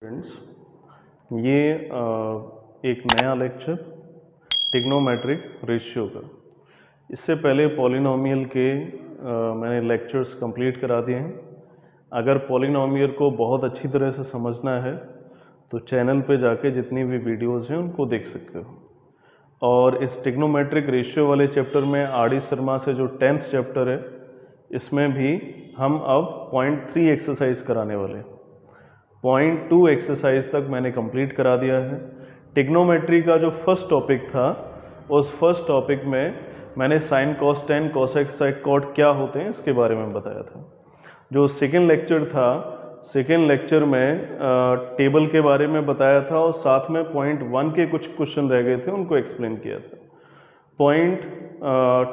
Friends, ये एक नया लेक्चर ट्रिग्नोमेट्रिक रेशियो का। इससे पहले पॉलिनोमियल के मैंने लेक्चर्स कंप्लीट करा दिए हैं। अगर पॉलिनोमियल को बहुत अच्छी तरह से समझना है तो चैनल पे जाके जितनी भी वीडियोस हैं उनको देख सकते हो। और इस ट्रिग्नोमेट्रिक रेशियो वाले चैप्टर में आर.डी. शर्मा से जो 10th चैप्टर है, इसमें भी हम अब पॉइंट 3 एक्सरसाइज कराने वाले हैं। पॉइंट 2 एक्सरसाइज तक मैंने कंप्लीट करा दिया है। ट्रिग्नोमेट्री का जो फर्स्ट टॉपिक था, उस फर्स्ट टॉपिक में मैंने sine cos tan cosec sec cot क्या होते हैं इसके बारे में बताया था। जो सेकेंड लेक्चर था, सेकेंड लेक्चर में टेबल के बारे में बताया था और साथ में पॉइंट 1 के कुछ क्वेश्चन रह गए थे, उनको एक्सप्लेन किया था। पॉइंट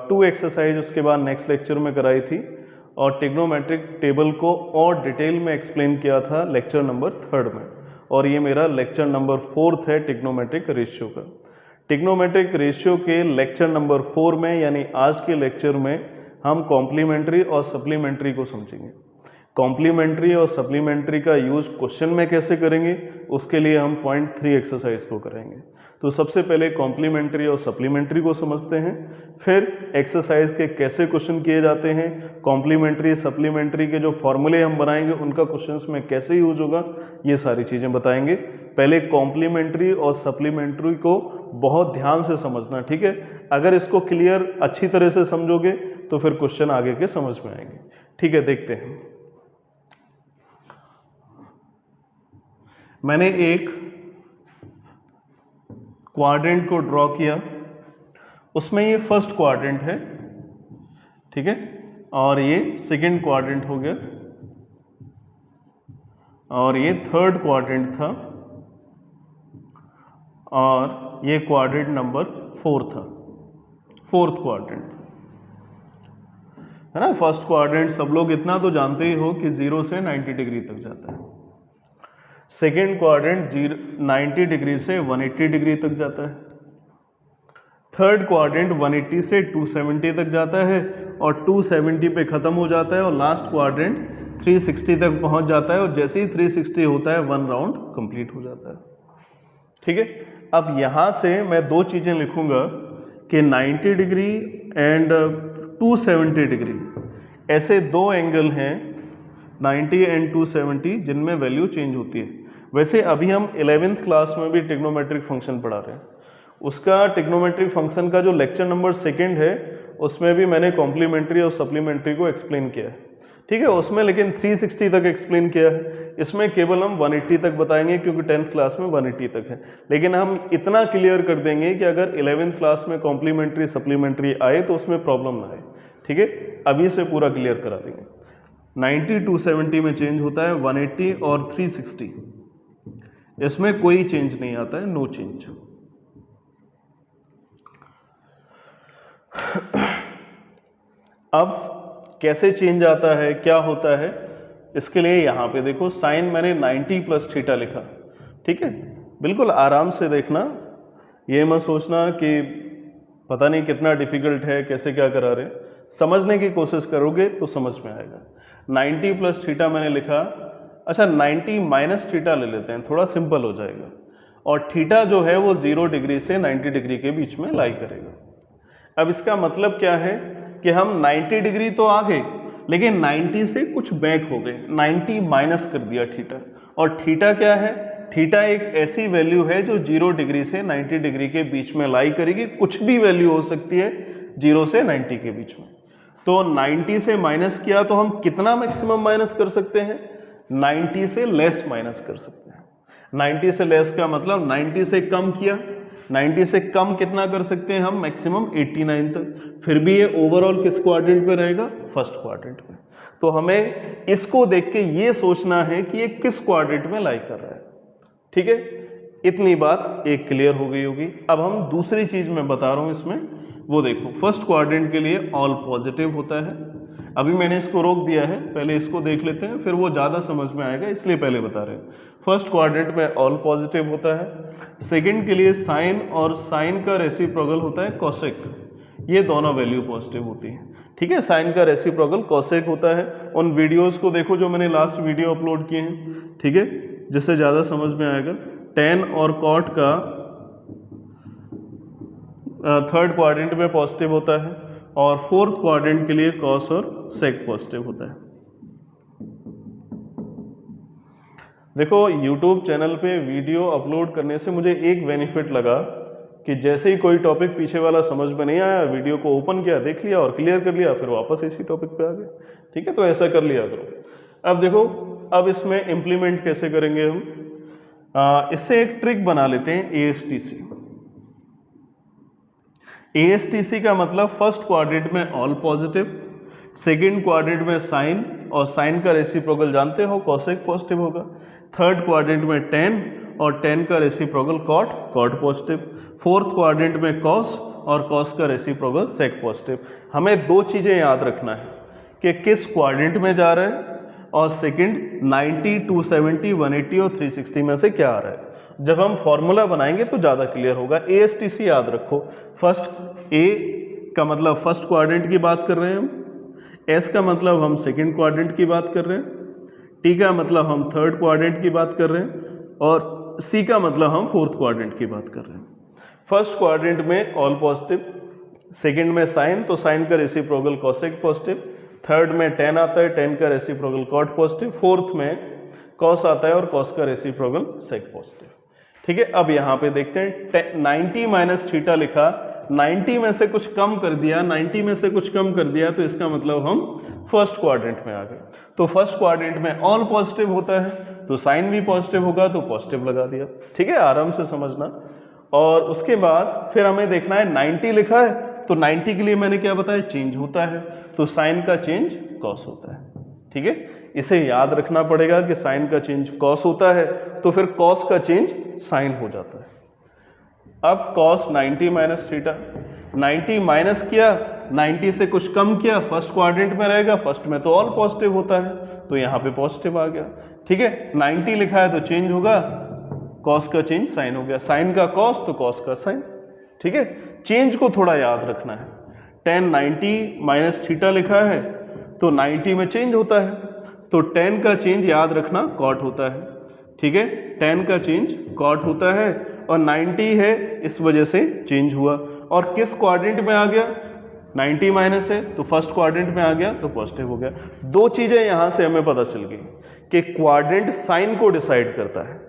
2 एक्सरसाइज उसके बाद नेक्स्ट लेक्चर में कराई थी और ट्रिग्नोमेट्रिक टेबल को और डिटेल में एक्सप्लेन किया था लेक्चर नंबर 3 में। और ये मेरा लेक्चर नंबर 4 है ट्रिग्नोमेट्रिक रेशियो का। ट्रिग्नोमेट्रिक रेशियो के लेक्चर नंबर 4 में, यानी आज के लेक्चर में, हम कॉम्प्लीमेंट्री और सप्लीमेंट्री को समझेंगे। कॉम्प्लीमेंट्री और सप्लीमेंट्री का यूज क्वेश्चन में कैसे करेंगे, उसके लिए हम पॉइंट 3 एक्सरसाइज को करेंगे। तो सबसे पहले कॉम्प्लीमेंट्री और सप्लीमेंट्री को समझते हैं, फिर एक्सरसाइज के कैसे क्वेश्चन किए जाते हैं, कॉम्प्लीमेंट्री सप्लीमेंट्री के जो फॉर्मूले हम बनाएंगे उनका क्वेश्चंस में कैसे यूज होगा, ये सारी चीज़ें बताएंगे। पहले कॉम्प्लीमेंट्री और सप्लीमेंट्री को बहुत ध्यान से समझना, ठीक है। अगर इसको क्लियर अच्छी तरह से समझोगे तो फिर क्वेश्चन आगे के समझ में आएंगे, ठीक है। देखते हैं, मैंने एक क्वाड्रेंट को ड्रॉ किया, उसमें ये फर्स्ट क्वाड्रेंट है, ठीक है, और ये सेकंड क्वाड्रेंट हो गया और ये थर्ड क्वाड्रेंट था और ये क्वाड्रेंट नंबर 4 था, फोर्थ क्वाड्रेंट था, है ना। फर्स्ट क्वाड्रेंट सब लोग इतना तो जानते ही हो कि 0 से 90 डिग्री तक जाता है। सेकेंड क्वाड्रेंट 90 डिग्री से 180 डिग्री तक जाता है। थर्ड क्वाड्रेंट 180 से 270 तक जाता है और 270 पे ख़त्म हो जाता है और लास्ट क्वाड्रेंट 360 तक पहुंच जाता है और जैसे ही 360 होता है 1 राउंड कंप्लीट हो जाता है, ठीक है। अब यहाँ से मैं दो चीज़ें लिखूंगा कि 90 डिग्री एंड 270 डिग्री, ऐसे दो एंगल हैं 90 एंड 270 जिनमें वैल्यू चेंज होती है। वैसे अभी हम 11th क्लास में भी ट्रिग्नोमेट्रिक फंक्शन पढ़ा रहे हैं, उसका ट्रिग्नोमेट्रिक फंक्शन का जो लेक्चर नंबर 2 है उसमें भी मैंने कॉम्प्लीमेंट्री और सप्लीमेंट्री को एक्सप्लेन किया है, ठीक है, उसमें लेकिन 360 तक एक्सप्लेन किया है। इसमें केवल हम 180 तक बताएंगे क्योंकि 10th क्लास में 180 तक है। लेकिन हम इतना क्लियर कर देंगे कि अगर 11th क्लास में कॉम्प्लीमेंट्री सप्लीमेंट्री आए तो उसमें प्रॉब्लम ना आए, ठीक है। अभी से पूरा क्लियर करा देंगे। 90 270 में चेंज होता है, 180 और 360 इसमें कोई चेंज नहीं आता है, नो चेंज। अब कैसे चेंज आता है, क्या होता है, इसके लिए यहाँ पे देखो साइन मैंने 90 प्लस थीटा लिखा, ठीक है। बिल्कुल आराम से देखना, ये मत सोचना कि पता नहीं कितना डिफिकल्ट है, कैसे क्या करा रहे, समझने की कोशिश करोगे तो समझ में आएगा। 90 प्लस थीटा मैंने लिखा। अच्छा, 90 माइनस थीटा ले लेते हैं, थोड़ा सिंपल हो जाएगा। और थीटा जो है वो 0 डिग्री से 90 डिग्री के बीच में लाई करेगा। अब इसका मतलब क्या है कि हम 90 डिग्री तो आ गए लेकिन 90 से कुछ बैक हो गए, 90 माइनस कर दिया थीटा। और थीटा क्या है, थीटा एक ऐसी वैल्यू है जो 0 डिग्री से 90 डिग्री के बीच में लाई करेगी। कुछ भी वैल्यू हो सकती है 0 से 90 के बीच में। तो 90 से माइनस किया तो हम कितना मैक्सिमम माइनस कर सकते हैं, 90 से लेस माइनस कर सकते हैं। 90 से लेस का मतलब 90 से कम किया, 90 से कम कितना कर सकते हैं हम, मैक्सिमम 89 तक। फिर भी ये ओवरऑल किस क्वाड्रेंट पे रहेगा, फर्स्ट क्वाड्रेंट पे। तो हमें इसको देख के ये सोचना है कि ये किस क्वाड्रेंट में लाई कर रहा है, ठीक है। इतनी बात एक क्लियर हो गई होगी। अब हम दूसरी चीज मैं बता रहा हूं इसमें, वो देखो फर्स्ट क्वाड्रेंट के लिए ऑल पॉजिटिव होता है। अभी मैंने इसको रोक दिया है, पहले इसको देख लेते हैं, फिर वो ज़्यादा समझ में आएगा इसलिए पहले बता रहे हैं। फर्स्ट क्वाड्रेंट में ऑल पॉजिटिव होता है। सेकंड के लिए साइन और साइन का रेसिप्रोकल होता है कोसेक, ये दोनों वैल्यू पॉजिटिव होती है, ठीक है। साइन का रेसिप्रोकल कोसेक होता है। उन वीडियोस को देखो जो मैंने लास्ट वीडियो अपलोड किए हैं, ठीक है। जिससे ज़्यादा समझ में आएगा। tan और cot का थर्ड क्वाड्रेंट में पॉजिटिव होता है और फोर्थ क्वाड्रेंट के लिए cos और sec पॉजिटिव होता है। देखो YouTube चैनल पे वीडियो अपलोड करने से मुझे एक बेनिफिट लगा कि जैसे ही कोई टॉपिक पीछे वाला समझ में नहीं आया, वीडियो को ओपन किया, देख लिया और क्लियर कर लिया, फिर वापस इसी टॉपिक पे आ गए। ठीक है, तो ऐसा कर लिया करो। अब देखो, अब इसमें इम्प्लीमेंट कैसे करेंगे हम, इससे एक ट्रिक बना लेते हैं ASTC। ASTC का मतलब फर्स्ट क्वाड्रेंट में ऑल पॉजिटिव, सेकेंड क्वाड्रेंट में साइन, और साइन का रेसिप्रोकल जानते हो कोसेक पॉजिटिव होगा। थर्ड क्वाड्रेंट में tan और tan का reciprocal cot positive. Fourth quadrant में cos और cos का रेसिप्रोकल sec पॉजिटिव। हमें दो चीज़ें याद रखना है कि किस क्वाड्रेंट में जा रहा है, और सेकंड 90, 270, 180 और 360 में से क्या आ रहा है। जब हम फॉर्मूला बनाएंगे तो ज़्यादा क्लियर होगा। ASTC याद रखो, फर्स्ट A का मतलब फर्स्ट क्वाड्रेंट की बात कर रहे हैं हम, S का मतलब हम सेकेंड क्वाड्रेंट की बात कर रहे हैं, T का मतलब हम थर्ड क्वाड्रेंट की बात कर रहे हैं, और C का मतलब हम फोर्थ क्वाड्रेंट की बात कर रहे हैं। फर्स्ट क्वाड्रेंट में ऑल पॉजिटिव, सेकंड में साइन, तो साइन का रेसिप्रोकल कोसेक पॉजिटिव, थर्ड में tan आता है, tan का रेसिप्रोकल कॉट पॉजिटिव, फोर्थ में cos आता है और cos का रेसिप्रोकल sec पॉजिटिव। ठीक है, अब यहाँ पे देखते हैं 90 माइनस थीटा लिखा, 90 में से कुछ कम कर दिया, 90 में से कुछ कम कर दिया, तो इसका मतलब हम फर्स्ट क्वाड्रेंट में आ गए। तो फर्स्ट क्वाड्रेंट में ऑल पॉजिटिव होता है तो साइन भी पॉजिटिव होगा, तो पॉजिटिव लगा दिया। ठीक है, आराम से समझना। और उसके बाद फिर हमें देखना है 90 लिखा है, तो 90 के लिए मैंने क्या बताया, चेंज होता है, तो साइन का चेंज कॉस होता है। ठीक है, इसे याद रखना पड़ेगा कि साइन का चेंज कॉस होता है, तो फिर कॉस का चेंज साइन हो जाता है। अब cos 90 माइनस थीटा, 90 माइनस किया, 90 से कुछ कम किया, फर्स्ट क्वाड्रेंट में रहेगा, फर्स्ट में तो ऑल पॉजिटिव होता है, तो यहाँ पे पॉजिटिव आ गया। ठीक है, 90 लिखा है तो चेंज होगा, cos का चेंज साइन हो गया, साइन का cos तो cos का साइन। ठीक है, चेंज को थोड़ा याद रखना है। tan 90 माइनस थीटा लिखा है तो 90 में चेंज होता है, तो tan का चेंज याद रखना cot होता है। ठीक है, tan का चेंज cot होता है, और 90 है इस वजह से चेंज हुआ। और किस क्वाड्रेंट में आ गया, 90 माइनस है तो फर्स्ट क्वाड्रेंट में आ गया तो पॉजिटिव हो गया। दो चीजें यहां से हमें पता चल गई कि क्वाड्रेंट साइन को डिसाइड करता है।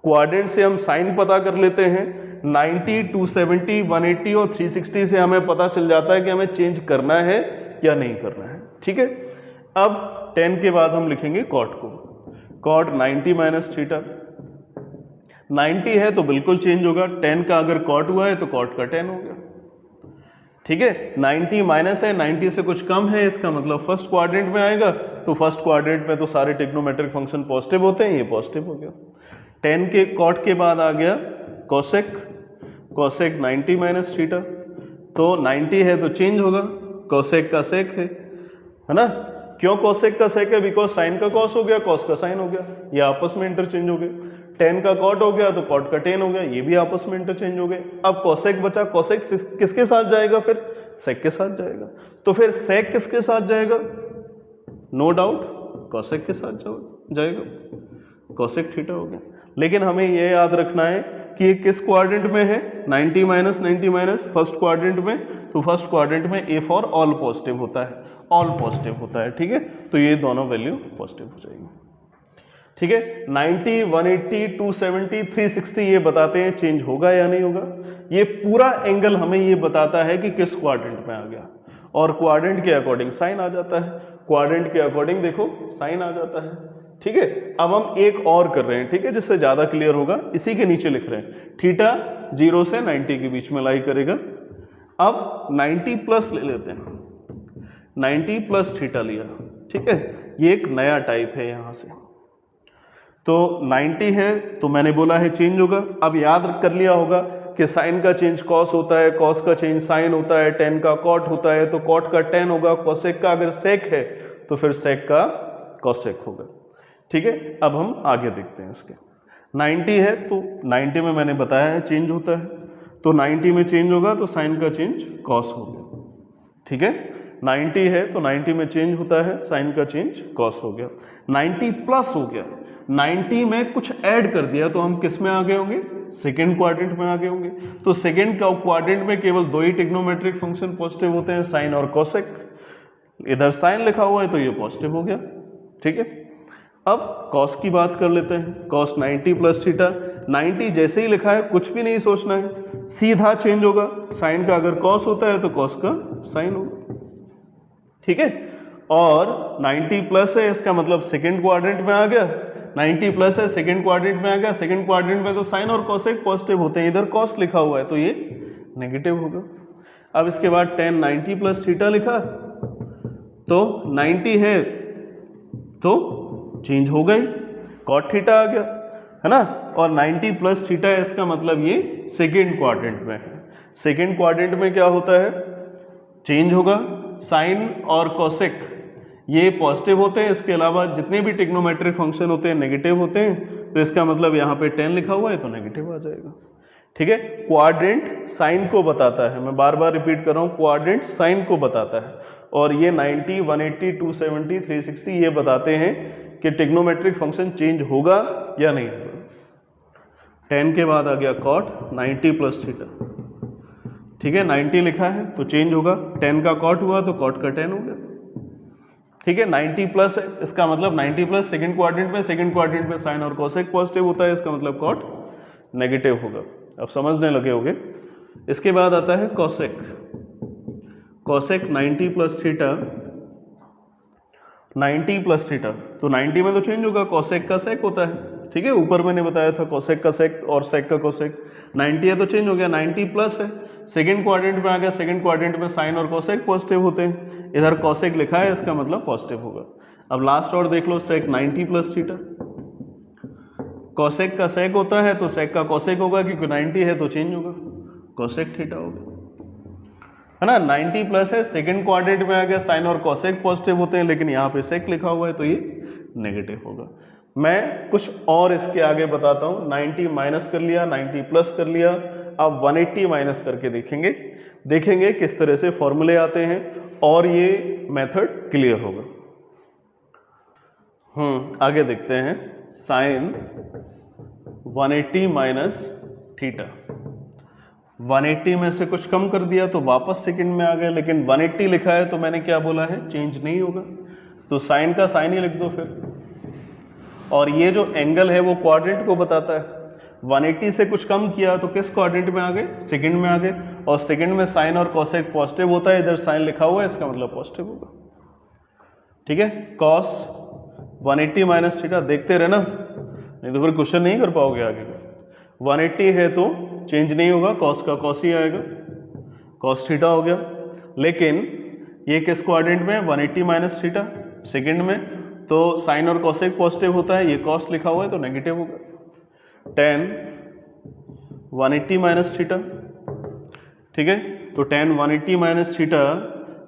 क्वाड्रेंट से हम साइन पता कर लेते हैं, 90, 270, 180 और 360 से हमें पता चल जाता है कि हमें चेंज करना है या नहीं करना है। ठीक है, अब tan के बाद हम लिखेंगे cot को, cot 90 माइनस थीटा, 90 है तो बिल्कुल चेंज होगा, tan का अगर cot हुआ है तो cot का tan हो गया। ठीक है, 90 माइनस है, 90 से कुछ कम है, इसका मतलब फर्स्ट क्वाड्रेंट में आएगा, तो फर्स्ट क्वाड्रेंट में तो सारे ट्रिग्नोमेट्रिक फंक्शन पॉजिटिव होते हैं, ये पॉजिटिव हो गया। tan के cot के बाद आ गया cosec, cosec 90 माइनस थीटा, तो 90 है तो चेंज होगा, cosec का sec है ना। क्यों cosec का sec है, बिकॉज साइन का cos हो गया, cos का साइन हो गया, ये आपस में इंटरचेंज हो गए। tan का cot हो गया तो cot का tan हो गया, ये भी आपस में इंटरचेंज हो गए। अब cosec बचा, cosec किसके साथ जाएगा, फिर sec के साथ जाएगा, तो फिर sec किसके साथ जाएगा, नो डाउट cosec के साथ जाएगा, cosec थीटा हो गया। लेकिन हमें यह याद रखना है कि ये किस क्वाड्रेंट में है, 90 माइनस 90 माइनस फर्स्ट क्वाड्रेंट में, तो फर्स्ट क्वाड्रेंट में A फॉर ऑल पॉजिटिव होता है, ऑल पॉजिटिव होता है। ठीक है, तो ये दोनों वैल्यू पॉजिटिव हो जाएगी। ठीक है, 90, 180, 270, 360 ये बताते हैं चेंज होगा या नहीं होगा। ये पूरा एंगल हमें ये बताता है कि किस क्वाड्रेंट में आ गया, और क्वाड्रेंट के अकॉर्डिंग साइन आ जाता है, क्वाड्रेंट के अकॉर्डिंग देखो साइन आ जाता है। ठीक है, अब हम एक और कर रहे हैं, ठीक है, जिससे ज्यादा क्लियर होगा, इसी के नीचे लिख रहे हैं थीटा 0 से 90 के बीच में लाई करेगा। अब 90 प्लस ले लेते हैं, 90 प्लस थीटा लिया। ठीक है, ये एक नया टाइप है यहां से, तो 90 है तो मैंने बोला है चेंज होगा। अब याद कर लिया होगा कि साइन का चेंज कॉस होता है, कॉस का चेंज साइन होता है, tan का कॉट होता है तो कॉट का tan होगा, कोसेक का अगर सेक है तो फिर सेक का कोसेक होगा। ठीक है, अब हम आगे देखते हैं इसके। 90 है तो 90 में मैंने बताया है चेंज होता है, तो 90 में चेंज होगा तो साइन का चेंज कॉस हो गया। ठीक है, 90 है तो 90 में चेंज होता है, साइन का चेंज कॉस हो गया। 90 प्लस हो गया, 90 में कुछ ऐड कर दिया तो हम किस में आ गए होंगे, सेकेंड क्वाड्रेंट में आ गए होंगे। तो सेकेंड क्वाड्रेंट में केवल दो ही ट्रिग्नोमेट्रिक फंक्शन पॉजिटिव होते हैं, साइन और कोसेक। इधर साइन लिखा हुआ है तो ये पॉजिटिव हो गया, ठीक है। अब कॉस की बात कर लेते हैं, कॉस 90 प्लस थीटा। 90 जैसे ही लिखा है कुछ भी नहीं सोचना है, सीधा चेंज होगा। साइन का अगर कॉस होता है तो कॉस का साइन होगा, ठीक है। और 90 प्लस है, इसका मतलब सेकेंड क्वाड्रेंट में आ गया। 90 प्लस है, सेकेंड क्वाड्रेंट में आ गया। सेकेंड क्वाड्रेंट में तो साइन और कोसेक पॉजिटिव होते हैं, इधर कॉस लिखा हुआ है तो ये नेगेटिव होगा। अब इसके बाद tan 90 प्लस थीटा लिखा तो 90 है तो चेंज हो गई, कॉट थीटा आ गया, है ना। और 90 प्लस थीटा है, इसका मतलब ये सेकेंड क्वाड्रेंट में है। सेकेंड क्वाड्रेंट में क्या होता है, चेंज होगा। साइन और कोसेक ये पॉजिटिव होते हैं, इसके अलावा जितने भी ट्रिग्नोमेट्रिक फंक्शन होते हैं नेगेटिव होते हैं। तो इसका मतलब यहाँ पे 10 लिखा हुआ है तो नेगेटिव आ जाएगा, ठीक है। क्वाड्रेंट साइन को बताता है, मैं बार बार रिपीट कर रहा हूँ, क्वाड्रेंट साइन को बताता है। और ये 90, 180, 270, 360 ये बताते हैं कि ट्रिग्नोमेट्रिक फंक्शन चेंज होगा या नहीं होगा। 10 के बाद आ गया कॉट 90 प्लस थीटा, ठीक है। 90 लिखा है तो चेंज होगा, 10 का कॉट हुआ तो कॉट का 10 हो गया, ठीक है। 90 प्लस है, इसका मतलब 90 प्लस सेकेंड क्वाड्रेंट में साइन और कोसेक पॉजिटिव होता है, इसका मतलब कॉट नेगेटिव होगा। अब समझने लगे होगे। इसके बाद आता है cosec. Cosec 90 plus theta, 90 plus theta तो 90 में तो चेंज होगा, कोसेक का सेक होता है, ठीक है। ऊपर मैंने बताया था कोसेक का सेक और सेक का कोसेक। 90 है तो चेंज हो गया, 90 प्लस है, सेकेंड क्वाड्रेंट में आ गया। सेकेंड क्वाड्रेंट में साइन और कोसेक पॉजिटिव होते हैं, इधर कोसेक लिखा है, इसका मतलब पॉजिटिव होगा। अब लास्ट और देख लो, सेक 90 प्लस थीटा। कोसेक का सेक होता है तो सेक का कोसेक होगा, क्योंकि 90 है तो चेंज होगा, कोसेक थीटा होगा, है ना। 90 प्लस है, सेकेंड क्वाड्रेंट में आ गया, साइन और कोसेक पॉजिटिव होते हैं, लेकिन यहाँ पे सेक लिखा हुआ है तो ये नेगेटिव होगा। मैं कुछ और इसके आगे बताता हूँ। 90 माइनस कर लिया, 90 प्लस कर लिया, अब 180 माइनस करके देखेंगे किस तरह से फॉर्मूले आते हैं और ये मेथड क्लियर होगा। आगे देखते हैं। साइन 180 माइनस थीटा, 180 में से कुछ कम कर दिया तो वापस सेकंड में आ गए, लेकिन 180 लिखा है तो मैंने क्या बोला है, चेंज नहीं होगा, तो साइन का साइन ही लिख दो फिर। और ये जो एंगल है वो क्वाड्रेंट को बताता है। 180 से कुछ कम किया तो किस क्वाड्रेंट में आ गए, सेकंड में आ गए। और सेकंड में साइन और कोसेक पॉजिटिव होता है, इधर साइन लिखा हुआ है, इसका मतलब पॉजिटिव होगा, ठीक है। कॉस 180 माइनस थीटा, देखते रहना नहीं तो फिर क्वेश्चन नहीं कर पाओगे आगे। 180 है तो चेंज नहीं होगा, कॉस का कॉस ही आएगा, कॉस थीटा हो गया। लेकिन ये किस क्वाड्रेंट में, 180 माइनस थीटा सेकेंड में, तो साइन और कोसेक पॉजिटिव होता है, ये कॉस लिखा हुआ है तो नेगेटिव होगा। tan 180 माइनस थीटा, ठीक है। तो tan 180 माइनस थीटा,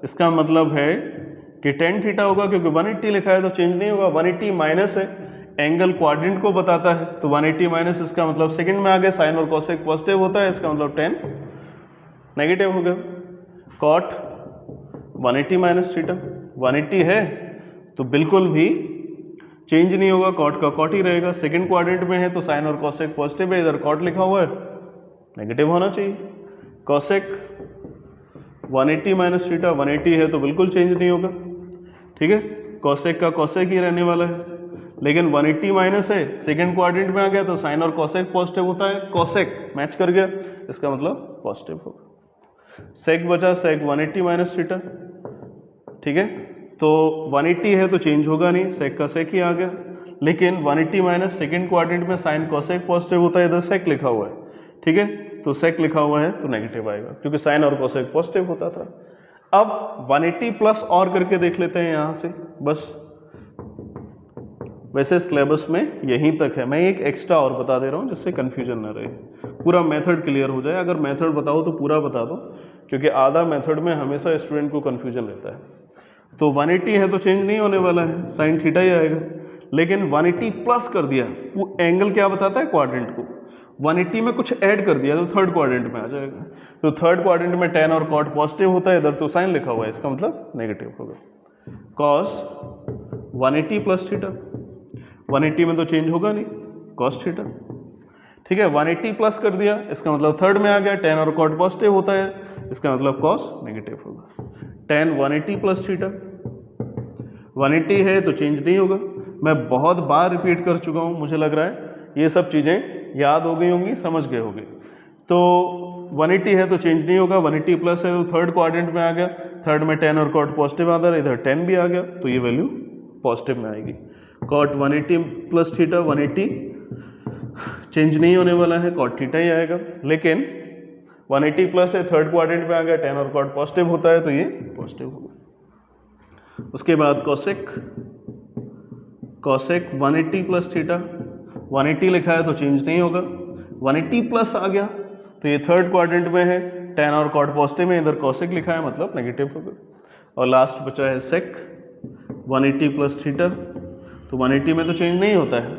इसका मतलब है कि tan थीटा होगा, क्योंकि 180 लिखा है तो चेंज नहीं होगा। 180 माइनस है, एंगल क्वाड्रेंट को बताता है, तो 180 माइनस इसका मतलब सेकंड में आ गया, साइन और कोसेक पॉजिटिव होता है, इसका मतलब tan नेगेटिव हो गया। कॉट 180 माइनस थीटा, 180 है तो बिल्कुल भी चेंज नहीं होगा, कॉट का कॉट ही रहेगा। सेकंड क्वाड्रेंट में है तो साइन और कोसेक पॉजिटिव है, इधर कॉट लिखा हुआ है, नेगेटिव होना चाहिए। कोसेक 180 माइनस थीटा, 180 है तो बिल्कुल चेंज नहीं होगा, ठीक है। कोसेक का कोसेक ही रहने वाला है। लेकिन 180 माइनस है, सेकंड क्वाड्रेंट में आ गया तो साइन और कोसेक पॉजिटिव होता है, कोसेक मैच कर गया, इसका मतलब पॉजिटिव होगा। सेक बचा, सेक 180 माइनस थीटा, ठीक है। तो 180 है तो चेंज होगा नहीं, सेक का सेक ही आ गया। लेकिन 180 माइनस सेकेंड क्वाड्रेंट में साइन कोसेक पॉजिटिव होता है, इधर सेक लिखा हुआ है, ठीक है। तो सेक लिखा हुआ है तो नेगेटिव आएगा, क्योंकि साइन और कोसेक पॉजिटिव होता था। अब 180 प्लस और करके देख लेते हैं यहाँ से, बस। वैसे सिलेबस में यहीं तक है, मैं एक एक्स्ट्रा और बता दे रहा हूँ जिससे कन्फ्यूजन ना रहे, पूरा मेथड क्लियर हो जाए। अगर मेथड बताओ तो पूरा बता दो, क्योंकि आधा मेथड में हमेशा स्टूडेंट को कन्फ्यूजन रहता है। तो 180 है तो चेंज नहीं होने वाला है, साइन थीटा ही आएगा। लेकिन 180 प्लस कर दिया, वो एंगल क्या बताता है, क्वाड्रेंट को, 180 में कुछ ऐड कर दिया तो थर्ड क्वाड्रेंट में आ जाएगा। तो थर्ड क्वाड्रेंट में tan और cot पॉजिटिव होता है, इधर तो साइन लिखा हुआ है, इसका मतलब नेगेटिव होगा। cos 180 प्लस थीटा, 180 में तो चेंज होगा नहीं, cos थीटा, ठीक है। 180 प्लस कर दिया, इसका मतलब थर्ड में आ गया, tan और cot पॉजिटिव होता है, इसका मतलब cos नेगेटिव होगा। tan 180 प्लस थीटा, 180 है तो चेंज नहीं होगा। मैं बहुत बार रिपीट कर चुका हूँ, मुझे लग रहा है ये सब चीज़ें याद हो गई होंगी, समझ गए होंगे। तो 180 है तो चेंज नहीं होगा, 180 प्लस है तो थर्ड क्वाड्रेंट में आ गया, थर्ड में tan और cot पॉजिटिव आता है, इधर tan भी आ गया, तो ये वैल्यू पॉजिटिव में आएगी। cot 180 प्लस थीटा, 180 चेंज नहीं होने वाला है, cot थीटा ही आएगा। लेकिन 180 प्लस है, थर्ड क्वाड्रेंट में आ गया, tan और cot पॉजिटिव होता है, तो ये पॉजिटिव होगा। उसके बाद cosec 180 प्लस थीटा, 180 लिखा है तो चेंज नहीं होगा, 180 प्लस आ गया तो ये थर्ड क्वाड्रेंट में है, tan और cot पॉजिटिव में, इधर cosec लिखा है मतलब नेगेटिव होगा। और लास्ट बचा है sec 180 प्लस थीटा, तो 180 में तो चेंज नहीं होता है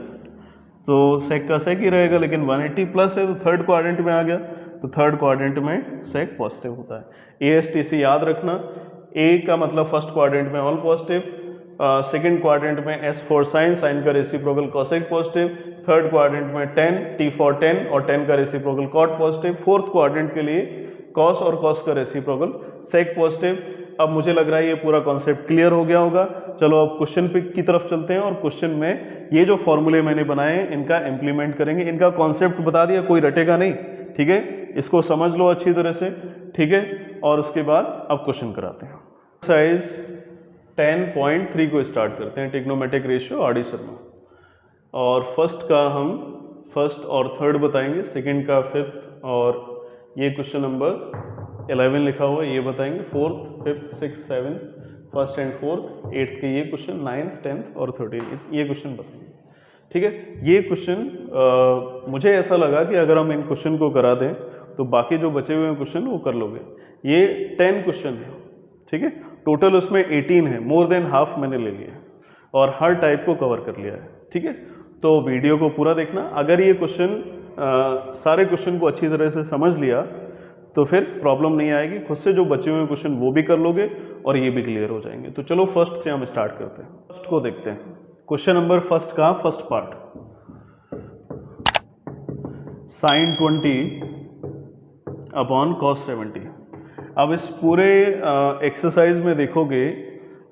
तो sec का sec ही रहेगा, लेकिन 180 प्लस है तो थर्ड क्वाड्रेंट में आ गया, तो थर्ड क्वाड्रेंट में sec पॉजिटिव होता है। ASTC याद रखना, A का मतलब फर्स्ट क्वाड्रेंट में ऑल पॉजिटिव, सेकेंड क्वाड्रेंट में S फॉर साइन, साइन का reciprocal cosec positive, third quadrant में tan, T फॉर tan और tan का reciprocal cot positive, fourth quadrant के लिए cos और cos का रेसिप्रोकल sec पॉजिटिव। अब मुझे लग रहा है ये पूरा कॉन्सेप्ट क्लियर हो गया होगा। चलो अब क्वेश्चन की तरफ चलते हैं और क्वेश्चन में ये जो फॉर्मूले मैंने बनाए हैं इनका इम्प्लीमेंट करेंगे। इनका कॉन्सेप्ट बता दिया, कोई रटेगा नहीं, ठीक है, इसको समझ लो अच्छी तरह से, ठीक है। और उसके बाद अब क्वेश्चन कराते हैं। एक्सरसाइज 10.3 को स्टार्ट करते हैं, ट्रिग्नोमेट्रिक रेशियो आर.डी. शर्मा। और फर्स्ट का हम फर्स्ट और थर्ड बताएंगे, सेकंड का फिफ्थ, और ये क्वेश्चन नंबर 11 लिखा हुआ है ये बताएंगे, fourth, fifth, six, seven, first and fourth, eighth के ये क्वेश्चन, नाइन्थ, टेंथ और 13 ये क्वेश्चन बताएंगे, ठीक है। ये क्वेश्चन मुझे ऐसा लगा कि अगर हम इन क्वेश्चन को करा दें तो बाकी जो बचे हुए क्वेश्चन वो कर लोगे। ये 10 क्वेश्चन है, ठीक है, टोटल उसमें 18 है, मोर देन हाफ मैंने ले लिया और हर टाइप को कवर कर लिया है, ठीक है। तो वीडियो को पूरा देखना। अगर ये क्वेश्चन सारे क्वेश्चन को अच्छी तरह से समझ लिया तो फिर प्रॉब्लम नहीं आएगी, खुद से जो बचे हुए क्वेश्चन वो भी कर लोगे और ये भी क्लियर हो जाएंगे। तो चलो फर्स्ट से हम स्टार्ट करते हैं, फर्स्ट को देखते हैं। क्वेश्चन नंबर फर्स्ट का first part, sin 20 upon cos 70। अब इस पूरे एक्सरसाइज में देखोगे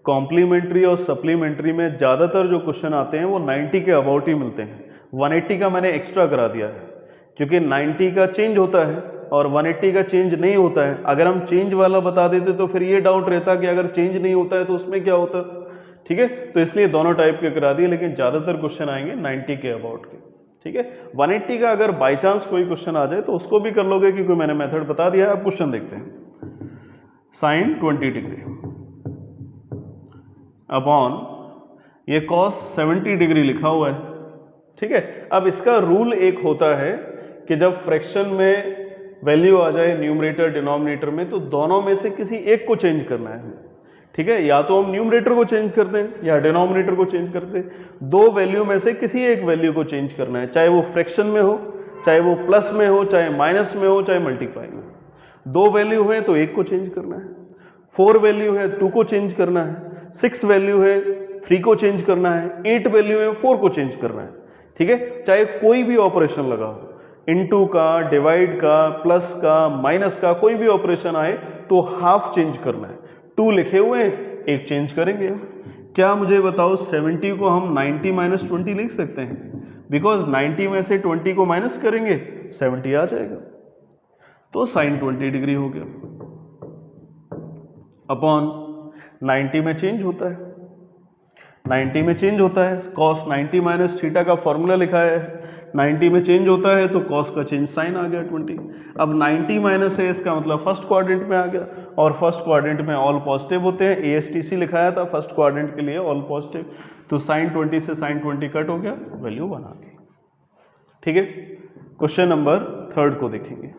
कॉम्प्लीमेंट्री और सप्लीमेंट्री में ज़्यादातर जो क्वेश्चन आते हैं वो 90 के अबाउट ही मिलते हैं। 180 का मैंने एक्स्ट्रा करा दिया है क्योंकि 90 का चेंज होता है और 180 का चेंज नहीं होता है। अगर हम चेंज वाला बता देते तो फिर ये डाउट रहता कि अगर चेंज नहीं होता है तो उसमें क्या होता, ठीक है। तो इसलिए दोनों टाइप के करा दिए, लेकिन ज़्यादातर क्वेश्चन आएंगे 90 के अबाउट के, ठीक है। 180 का अगर बाई चांस कोई क्वेश्चन आ जाए तो उसको भी कर लोगे क्योंकि मैंने मेथड बता दिया है। अब क्वेश्चन देखते हैं। sin 20 डिग्री अपॉन ये cos 70 डिग्री लिखा हुआ है, ठीक है। अब इसका रूल एक होता है कि जब फ्रैक्शन में वैल्यू आ जाए न्यूमरेटर डिनोमिनेटर में तो दोनों में से किसी एक को चेंज करना है, ठीक है। या तो हम न्यूमरेटर को चेंज करते हैं या डिनोमिनेटर को चेंज करते हैं। दो वैल्यू में से किसी एक वैल्यू को चेंज करना है, चाहे वो फ्रैक्शन में हो, चाहे वो प्लस में हो, चाहे माइनस में हो, चाहे मल्टीप्लाई में। दो वैल्यू है तो एक को चेंज करना है, 4 वैल्यू है 2 को चेंज करना है, 6 वैल्यू है 3 को चेंज करना है, 8 वैल्यू है 4 को चेंज करना है, ठीक है। चाहे कोई भी ऑपरेशन लगाओ, इनटू का, डिवाइड का, प्लस का, माइनस का, कोई भी ऑपरेशन आए तो हाफ चेंज करना है। 2 लिखे हुए हैं, एक चेंज करेंगे। क्या मुझे बताओ 70 को हम 90 माइनस 20 लिख सकते हैं? बिकॉज 90 में से 20 को माइनस करेंगे 70 आ जाएगा, तो sin 20 डिग्री हो गया। अपॉन 90 में चेंज होता है, 90 में चेंज होता है, cos 90 माइनस थीटा का फॉर्मूला लिखा है, 90 में चेंज होता है तो cos का चेंज sin आ गया 20। अब 90 माइनस है, इसका मतलब फर्स्ट क्वाड्रेंट में आ गया और फर्स्ट क्वाड्रेंट में ऑल पॉजिटिव होते हैं। ASTC लिखाया था फर्स्ट क्वाड्रेंट के लिए ऑल पॉजिटिव, तो sin 20 से sin 20 कट हो गया, वैल्यू 1 आ गई, ठीक है। क्वेश्चन नंबर थर्ड को देखेंगे।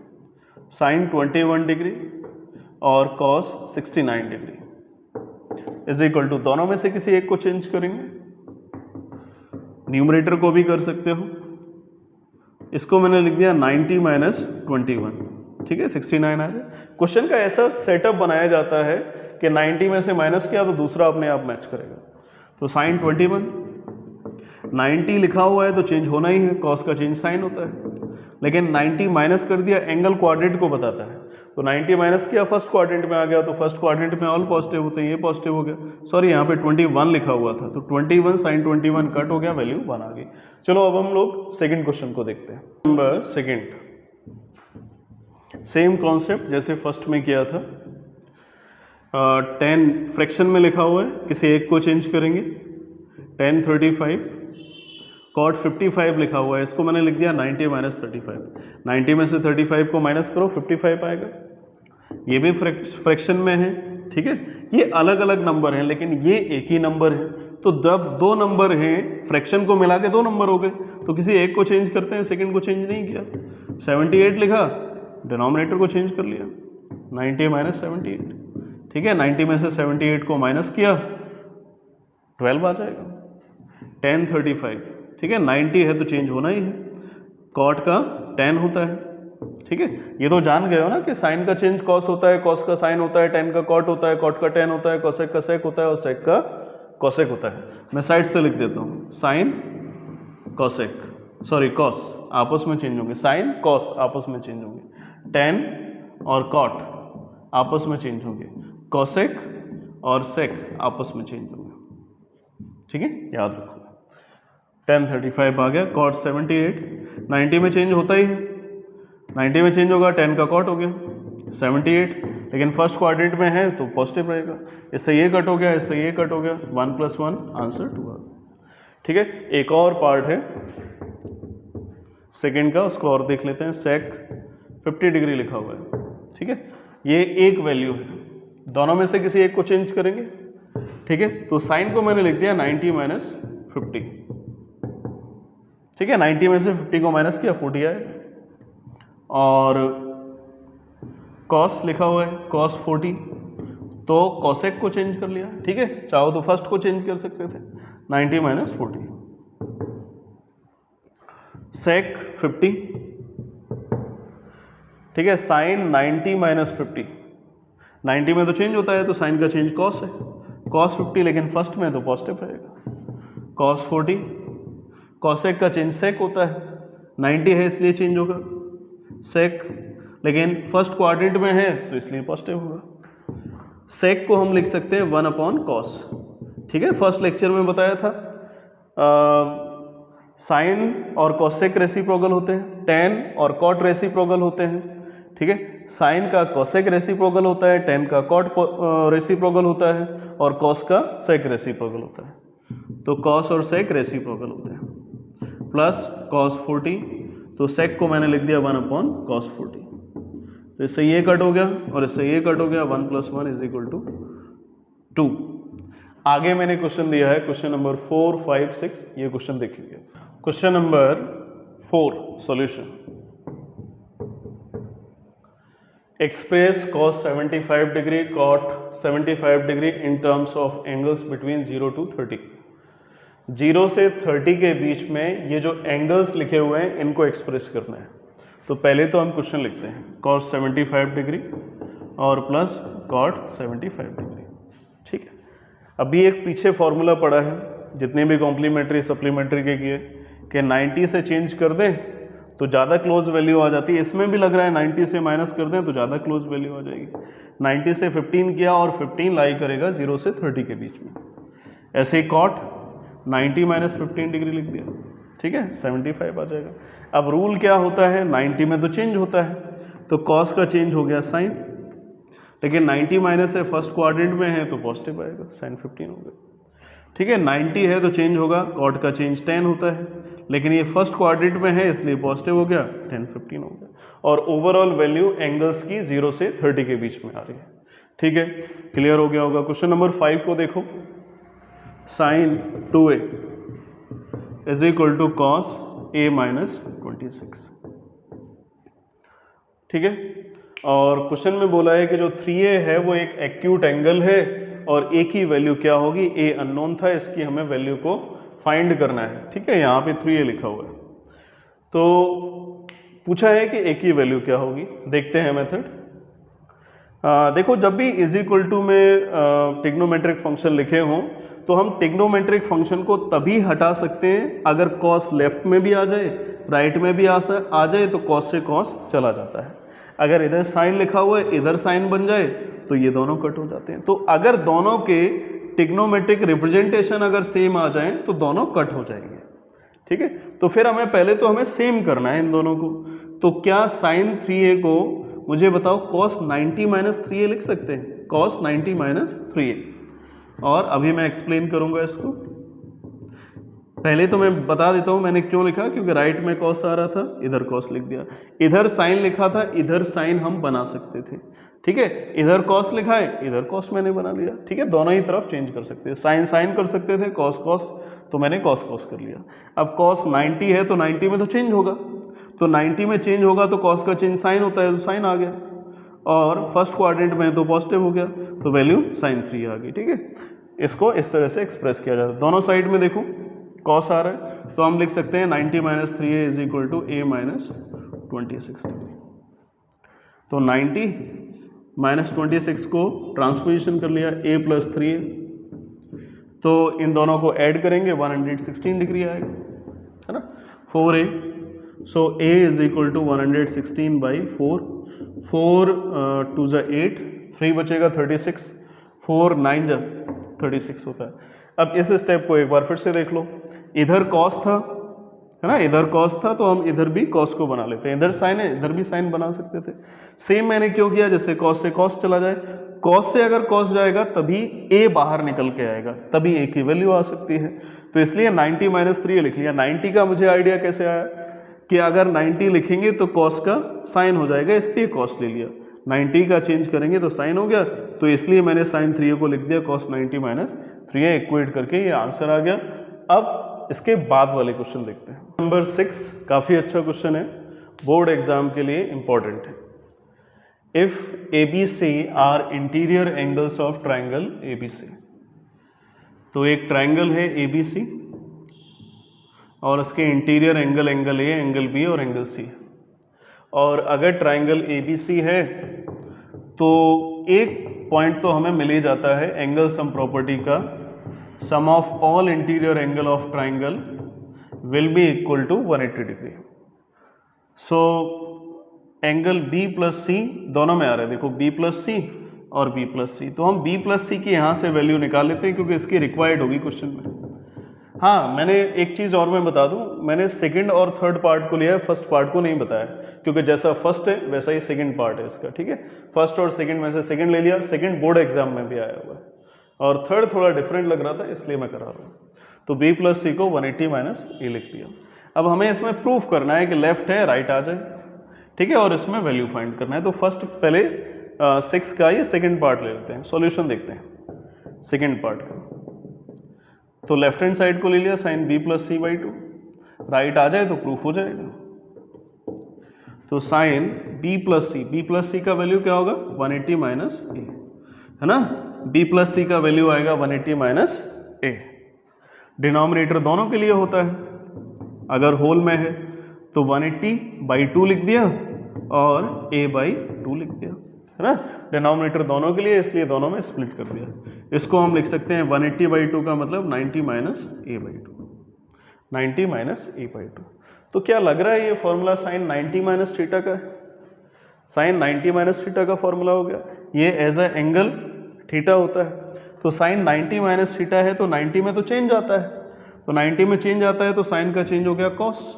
sin 21 डिग्री और cos 69 degree is equal to, दोनों में से किसी एक को चेंज करेंगे, न्यूमरेटर को भी कर सकते हो इसको मैंने लिख दिया 90 माइनस 21, ठीक है 69 आ जाए। क्वेश्चन का ऐसा सेटअप बनाया जाता है कि 90 में से माइनस किया तो दूसरा अपने आप मैच करेगा। तो साइन 21, 90 लिखा हुआ है तो चेंज होना ही है, कॉस का चेंज साइन होता है, लेकिन 90 माइनस कर दिया एंगल क्वाड्रेंट को बताता है, तो 90 माइनस किया फर्स्ट क्वाड्रेंट में आ गया, तो फर्स्ट क्वाड्रेंट में ऑल पॉजिटिव होते हैं, ये पॉजिटिव हो गया, सॉरी यहाँ पे 21 लिखा हुआ था, तो 21 साइन 21 कट हो गया, वैल्यू 1 आ गई। चलो अब हम लोग सेकंड क्वेश्चन को देखते हैं। नंबर सेकंड, सेम कॉन्सेप्ट जैसे फर्स्ट में किया था, 10 फ्रैक्शन में लिखा हुआ है, किसी एक को चेंज करेंगे, 10 35, कॉट 55 लिखा हुआ है, इसको मैंने लिख दिया 90 माइनस 35, 90 में से 35 को माइनस करो 55 आएगा, ये भी फ्रैक्शन में है, ठीक है। ये अलग अलग नंबर हैं लेकिन ये एक ही नंबर है, तो जब दो नंबर हैं फ्रैक्शन को मिला के दो नंबर हो गए, तो किसी एक को चेंज करते हैं, सेकंड को चेंज नहीं किया, 78 लिखा, डिनोमिनेटर को चेंज कर लिया, 90 माइनस 78, ठीक है, 90 में से 78 को माइनस किया 12 आ जाएगा, 10 35, ठीक है, 90 है तो चेंज होना ही है, कॉट का 10 होता है, ठीक है। ये तो जान गए हो ना कि साइन का चेंज कॉस होता है, कॉस का साइन होता है, 10 का कॉट होता है, कॉट का 10 होता है, कोसेक का सेक होता है और सेक का कोसेक होता है। मैं साइड से लिख देता हूँ, साइन कोसेक, सॉरी कॉस आपस में चेंज होंगे, साइन कॉस आपस में चेंज होंगे, 10 और कॉट आपस में चेंज होंगे, कोसेक और सेक आपस में चेंज होंगे, ठीक है, याद रखो। 10 35 आ गया, कॉट 78, 90 में चेंज होता ही है, 90 में चेंज होगा, 10 का कॉट हो गया 78, लेकिन फर्स्ट क्वाड्रेंट में है तो पॉजिटिव रहेगा, इससे ये कट हो गया, इससे ये कट हो गया, 1 + 1 आंसर 2 आ गया, ठीक है। एक और पार्ट है सेकंड का, उसको और देख लेते हैं, सेक 50 डिग्री लिखा हुआ है, ठीक है, ये एक वैल्यू है, दोनों में से किसी एक को चेंज करेंगे, ठीक है। तो साइन को मैंने लिख दिया 90 माइनस 50, ठीक है, 90 में से 50 को माइनस किया 40 आएगा, और कॉस लिखा हुआ है, कॉस 40, तो कॉसेक को चेंज कर लिया, ठीक है, चाहो तो फर्स्ट को चेंज कर सकते थे, 90 माइनस 40, सेक 50, ठीक है, साइन 90 माइनस 50, 90 में तो चेंज होता है तो साइन का चेंज कॉस है, कॉस 50 लेकिन फर्स्ट में तो पॉजिटिव रहेगा, कॉस 40, कॉसेक का चेंज सेक होता है, 90 है इसलिए चेंज होगा, सेक, लेकिन फर्स्ट क्वाड्रेंट में है तो इसलिए पॉजिटिव होगा। सेक को हम लिख सकते हैं 1/cos, ठीक है, फर्स्ट लेक्चर में बताया था, साइन और कॉसेक रेसिप्रोकल होते हैं, टेन और कॉट रेसिप्रोकल होते हैं, ठीक है, साइन का कॉसेक रेसिप्रोकल होता है, टेन का कॉट रेसिप्रोकल होता है और कॉस का सेक रेसिप्रोकल होता है, तो कॉस और सेक रेसिप्रोकल होते हैं, प्लस cos 40, तो सेक को मैंने लिख दिया 1/cos 40, तो इससे ये कट हो गया और इससे ये कट हो गया, 1 + 1 = 2। आगे मैंने क्वेश्चन दिया है, क्वेश्चन नंबर 4 5 6, ये क्वेश्चन देखिए। Question number 4 solution, express cos 75 degree cot 75 degree in terms of angles between 0 to 30। 0 से 30 के बीच में ये जो एंगल्स लिखे हुए हैं इनको एक्सप्रेस करना है। तो पहले तो हम क्वेश्चन लिखते हैं, cos 75 डिग्री और प्लस cot 75 डिग्री, ठीक है। अभी एक पीछे फॉर्मूला पड़ा है, जितने भी कॉम्प्लीमेंट्री सप्लीमेंट्री के किए, कि 90 से चेंज कर दें तो ज़्यादा क्लोज वैल्यू आ जाती है, इसमें भी लग रहा है 90 से माइनस कर दें तो ज़्यादा क्लोज वैल्यू आ जाएगी। 90 से 15 किया और 15 लाई करेगा 0 से 30 के बीच में, ऐसे ही cot 90 माइनस 15 डिग्री लिख दिया, ठीक है, 75 आ जाएगा। अब रूल क्या होता है, 90 में तो चेंज होता है, तो cos का चेंज हो गया साइन, लेकिन 90 माइनस है फर्स्ट क्वाड्रेंट में है तो पॉजिटिव आएगा, साइन 15 हो गया, ठीक है। 90 है तो चेंज होगा, cot का चेंज 10 होता है, लेकिन ये फर्स्ट क्वाड्रेंट में है इसलिए पॉजिटिव हो गया, 10 15 हो गया, और ओवरऑल वैल्यू एंगल्स की 0 से 30 के बीच में आ रही है, ठीक है, क्लियर हो गया होगा। क्वेश्चन नंबर 5 को देखो, साइन 2a = cos a - 26, ठीक है। और क्वेश्चन में बोला है कि जो 3a है वो एक एक्यूट एंगल है और a की वैल्यू क्या होगी, a अननोन था, इसकी हमें वैल्यू को फाइंड करना है, ठीक है। यहाँ पे 3a लिखा हुआ है, तो पूछा है कि ए की वैल्यू क्या होगी। देखते हैं मेथड। देखो, जब भी इज इक्वल टू में ट्रिग्नोमेट्रिक फंक्शन लिखे हों तो हम ट्रिग्नोमेट्रिक फंक्शन को तभी हटा सकते हैं अगर कॉस लेफ्ट में भी आ जाए, राइट में भी आ जाए, तो कॉस से कॉस चला जाता है। अगर इधर साइन लिखा हुआ है, इधर साइन बन जाए तो ये दोनों कट हो जाते हैं। तो अगर दोनों के ट्रिग्नोमेट्रिक रिप्रेजेंटेशन अगर सेम आ जाए तो दोनों कट हो जाएंगे। ठीक है, तो फिर हमें सेम करना है इन दोनों को। तो क्या साइन 3a को मुझे बताओ cos 90 माइनस 3a लिख सकते हैं? cos 90 माइनस 3a, और अभी मैं एक्सप्लेन करूंगा इसको। पहले तो मैं बता देता हूं मैंने क्यों लिखा, क्योंकि राइट में cos आ रहा था, इधर cos लिख दिया। इधर साइन लिखा था, इधर साइन हम बना सकते थे। ठीक है, इधर cos लिखा है, इधर cos मैंने बना लिया। ठीक है, दोनों ही तरफ चेंज कर सकते हैं। साइन साइन कर सकते थे, cos cos तो मैंने cos cos कर लिया। अब cos 90 है तो 90 में तो चेंज होगा, तो 90 में चेंज होगा तो cos का चेंज साइन होता है, तो साइन आ गया, और फर्स्ट क्वाड्रेंट में तो पॉजिटिव हो गया, तो वैल्यू sin 3 आ गई। ठीक है, इसको इस तरह से एक्सप्रेस किया जाता है। दोनों साइड में देखो cos आ रहा है, तो हम लिख सकते हैं 90 minus 3a is equal to a minus 26 degree. तो 90 माइनस 26 को ट्रांसपोजिशन कर लिया, a प्लस 3a, तो इन दोनों को ऐड करेंगे 116 डिग्री आएगा, है ना, 4a। So a is equal to 116 by 4, 4 2 जा 8, 3 बचेगा 36, 4 9 जा 36 होता है। अब इस स्टेप को एक बार फिर से देख लो, इधर cos था, है ना, इधर cos था, तो हम इधर भी cos को बना लेते हैं। इधर साइन है, इधर भी साइन बना सकते थे। सेम मैंने क्यों किया, जैसे cos से cos चला जाए, cos से अगर cos जाएगा तभी a बाहर निकल के आएगा, तभी a की वैल्यू आ सकती है। तो इसलिए 90 माइनस 3 लिख लिया। 90 का मुझे आइडिया कैसे आया कि अगर 90 लिखेंगे तो cos का साइन हो जाएगा, इसलिए cos ले लिया। 90 का चेंज करेंगे तो साइन हो गया, तो इसलिए मैंने sin 3a को लिख दिया cos 90 माइनस 3a, इक्वेट करके ये आंसर आ गया। अब इसके बाद वाले क्वेश्चन देखते हैं। नंबर 6 काफ़ी अच्छा क्वेश्चन है, बोर्ड एग्जाम के लिए इंपॉर्टेंट है। If ABC are interior angles of triangle ABC, तो एक ट्राइंगल है ABC और इसके interior angle angle A, angle B और एंगल C, और अगर ट्राइंगल ABC है तो एक पॉइंट तो हमें मिल ही जाता है, एंगल सम प्रॉपर्टी का, sum of all interior angle of triangle will be equal to 180 degree. So angle B plus C दोनों में आ रहा है, देखो B प्लस C और B प्लस C, तो हम B प्लस C की यहाँ से वैल्यू निकाल लेते हैं क्योंकि इसकी रिक्वायर्ड होगी क्वेश्चन में। हाँ, मैंने एक चीज़ और मैं बता दूं, मैंने सेकंड और थर्ड पार्ट को लिया है, फर्स्ट पार्ट को नहीं बताया, क्योंकि जैसा फर्स्ट है वैसा ही सेकंड पार्ट है इसका। ठीक है, फर्स्ट और सेकंड में से सेकंड ले लिया, सेकंड बोर्ड एग्जाम में भी आया हुआ है, और थर्ड थोड़ा डिफरेंट लग रहा था इसलिए मैं करा रहा हूँ। तो B प्लस C को 180 माइनस A लिख दिया। अब हमें इसमें प्रूफ करना है कि लेफ्ट है राइट आ जाए, ठीक है, और इसमें वैल्यू फाइंड करना है। तो फर्स्ट पहले 6 का ये सेकेंड पार्ट ले लेते हैं, सॉल्यूशन देखते हैं सेकेंड पार्ट का। तो लेफ्ट हैंड साइड को ले लिया sine B plus C by 2, right आ जाए तो प्रूफ हो जाएगा। तो साइन B प्लस C का वैल्यू क्या होगा 180 माइनस A, है ना, B प्लस C का वैल्यू आएगा 180 माइनस A। डिनोमिनेटर दोनों के लिए होता है, अगर होल में है तो 180 बाई 2 लिख दिया और A बाई 2 लिख दिया, है ना, डिनोमिनेटर दोनों के लिए, इसलिए दोनों में स्प्लिट कर दिया। इसको हम लिख सकते हैं 180 बाई 2 का मतलब 90 minus A by 2, 90 minus A by 2। तो क्या लग रहा है ये फॉर्मूला साइन 90 माइनस थीटा का है, साइन 90 माइनस थीटा का फॉर्मूला हो गया। ये एज ए एंगल थीटा होता है, तो साइन 90 माइनस थीटा है तो 90 में तो चेंज आता है, तो 90 में चेंज आता है तो साइन का चेंज हो गया कॉस,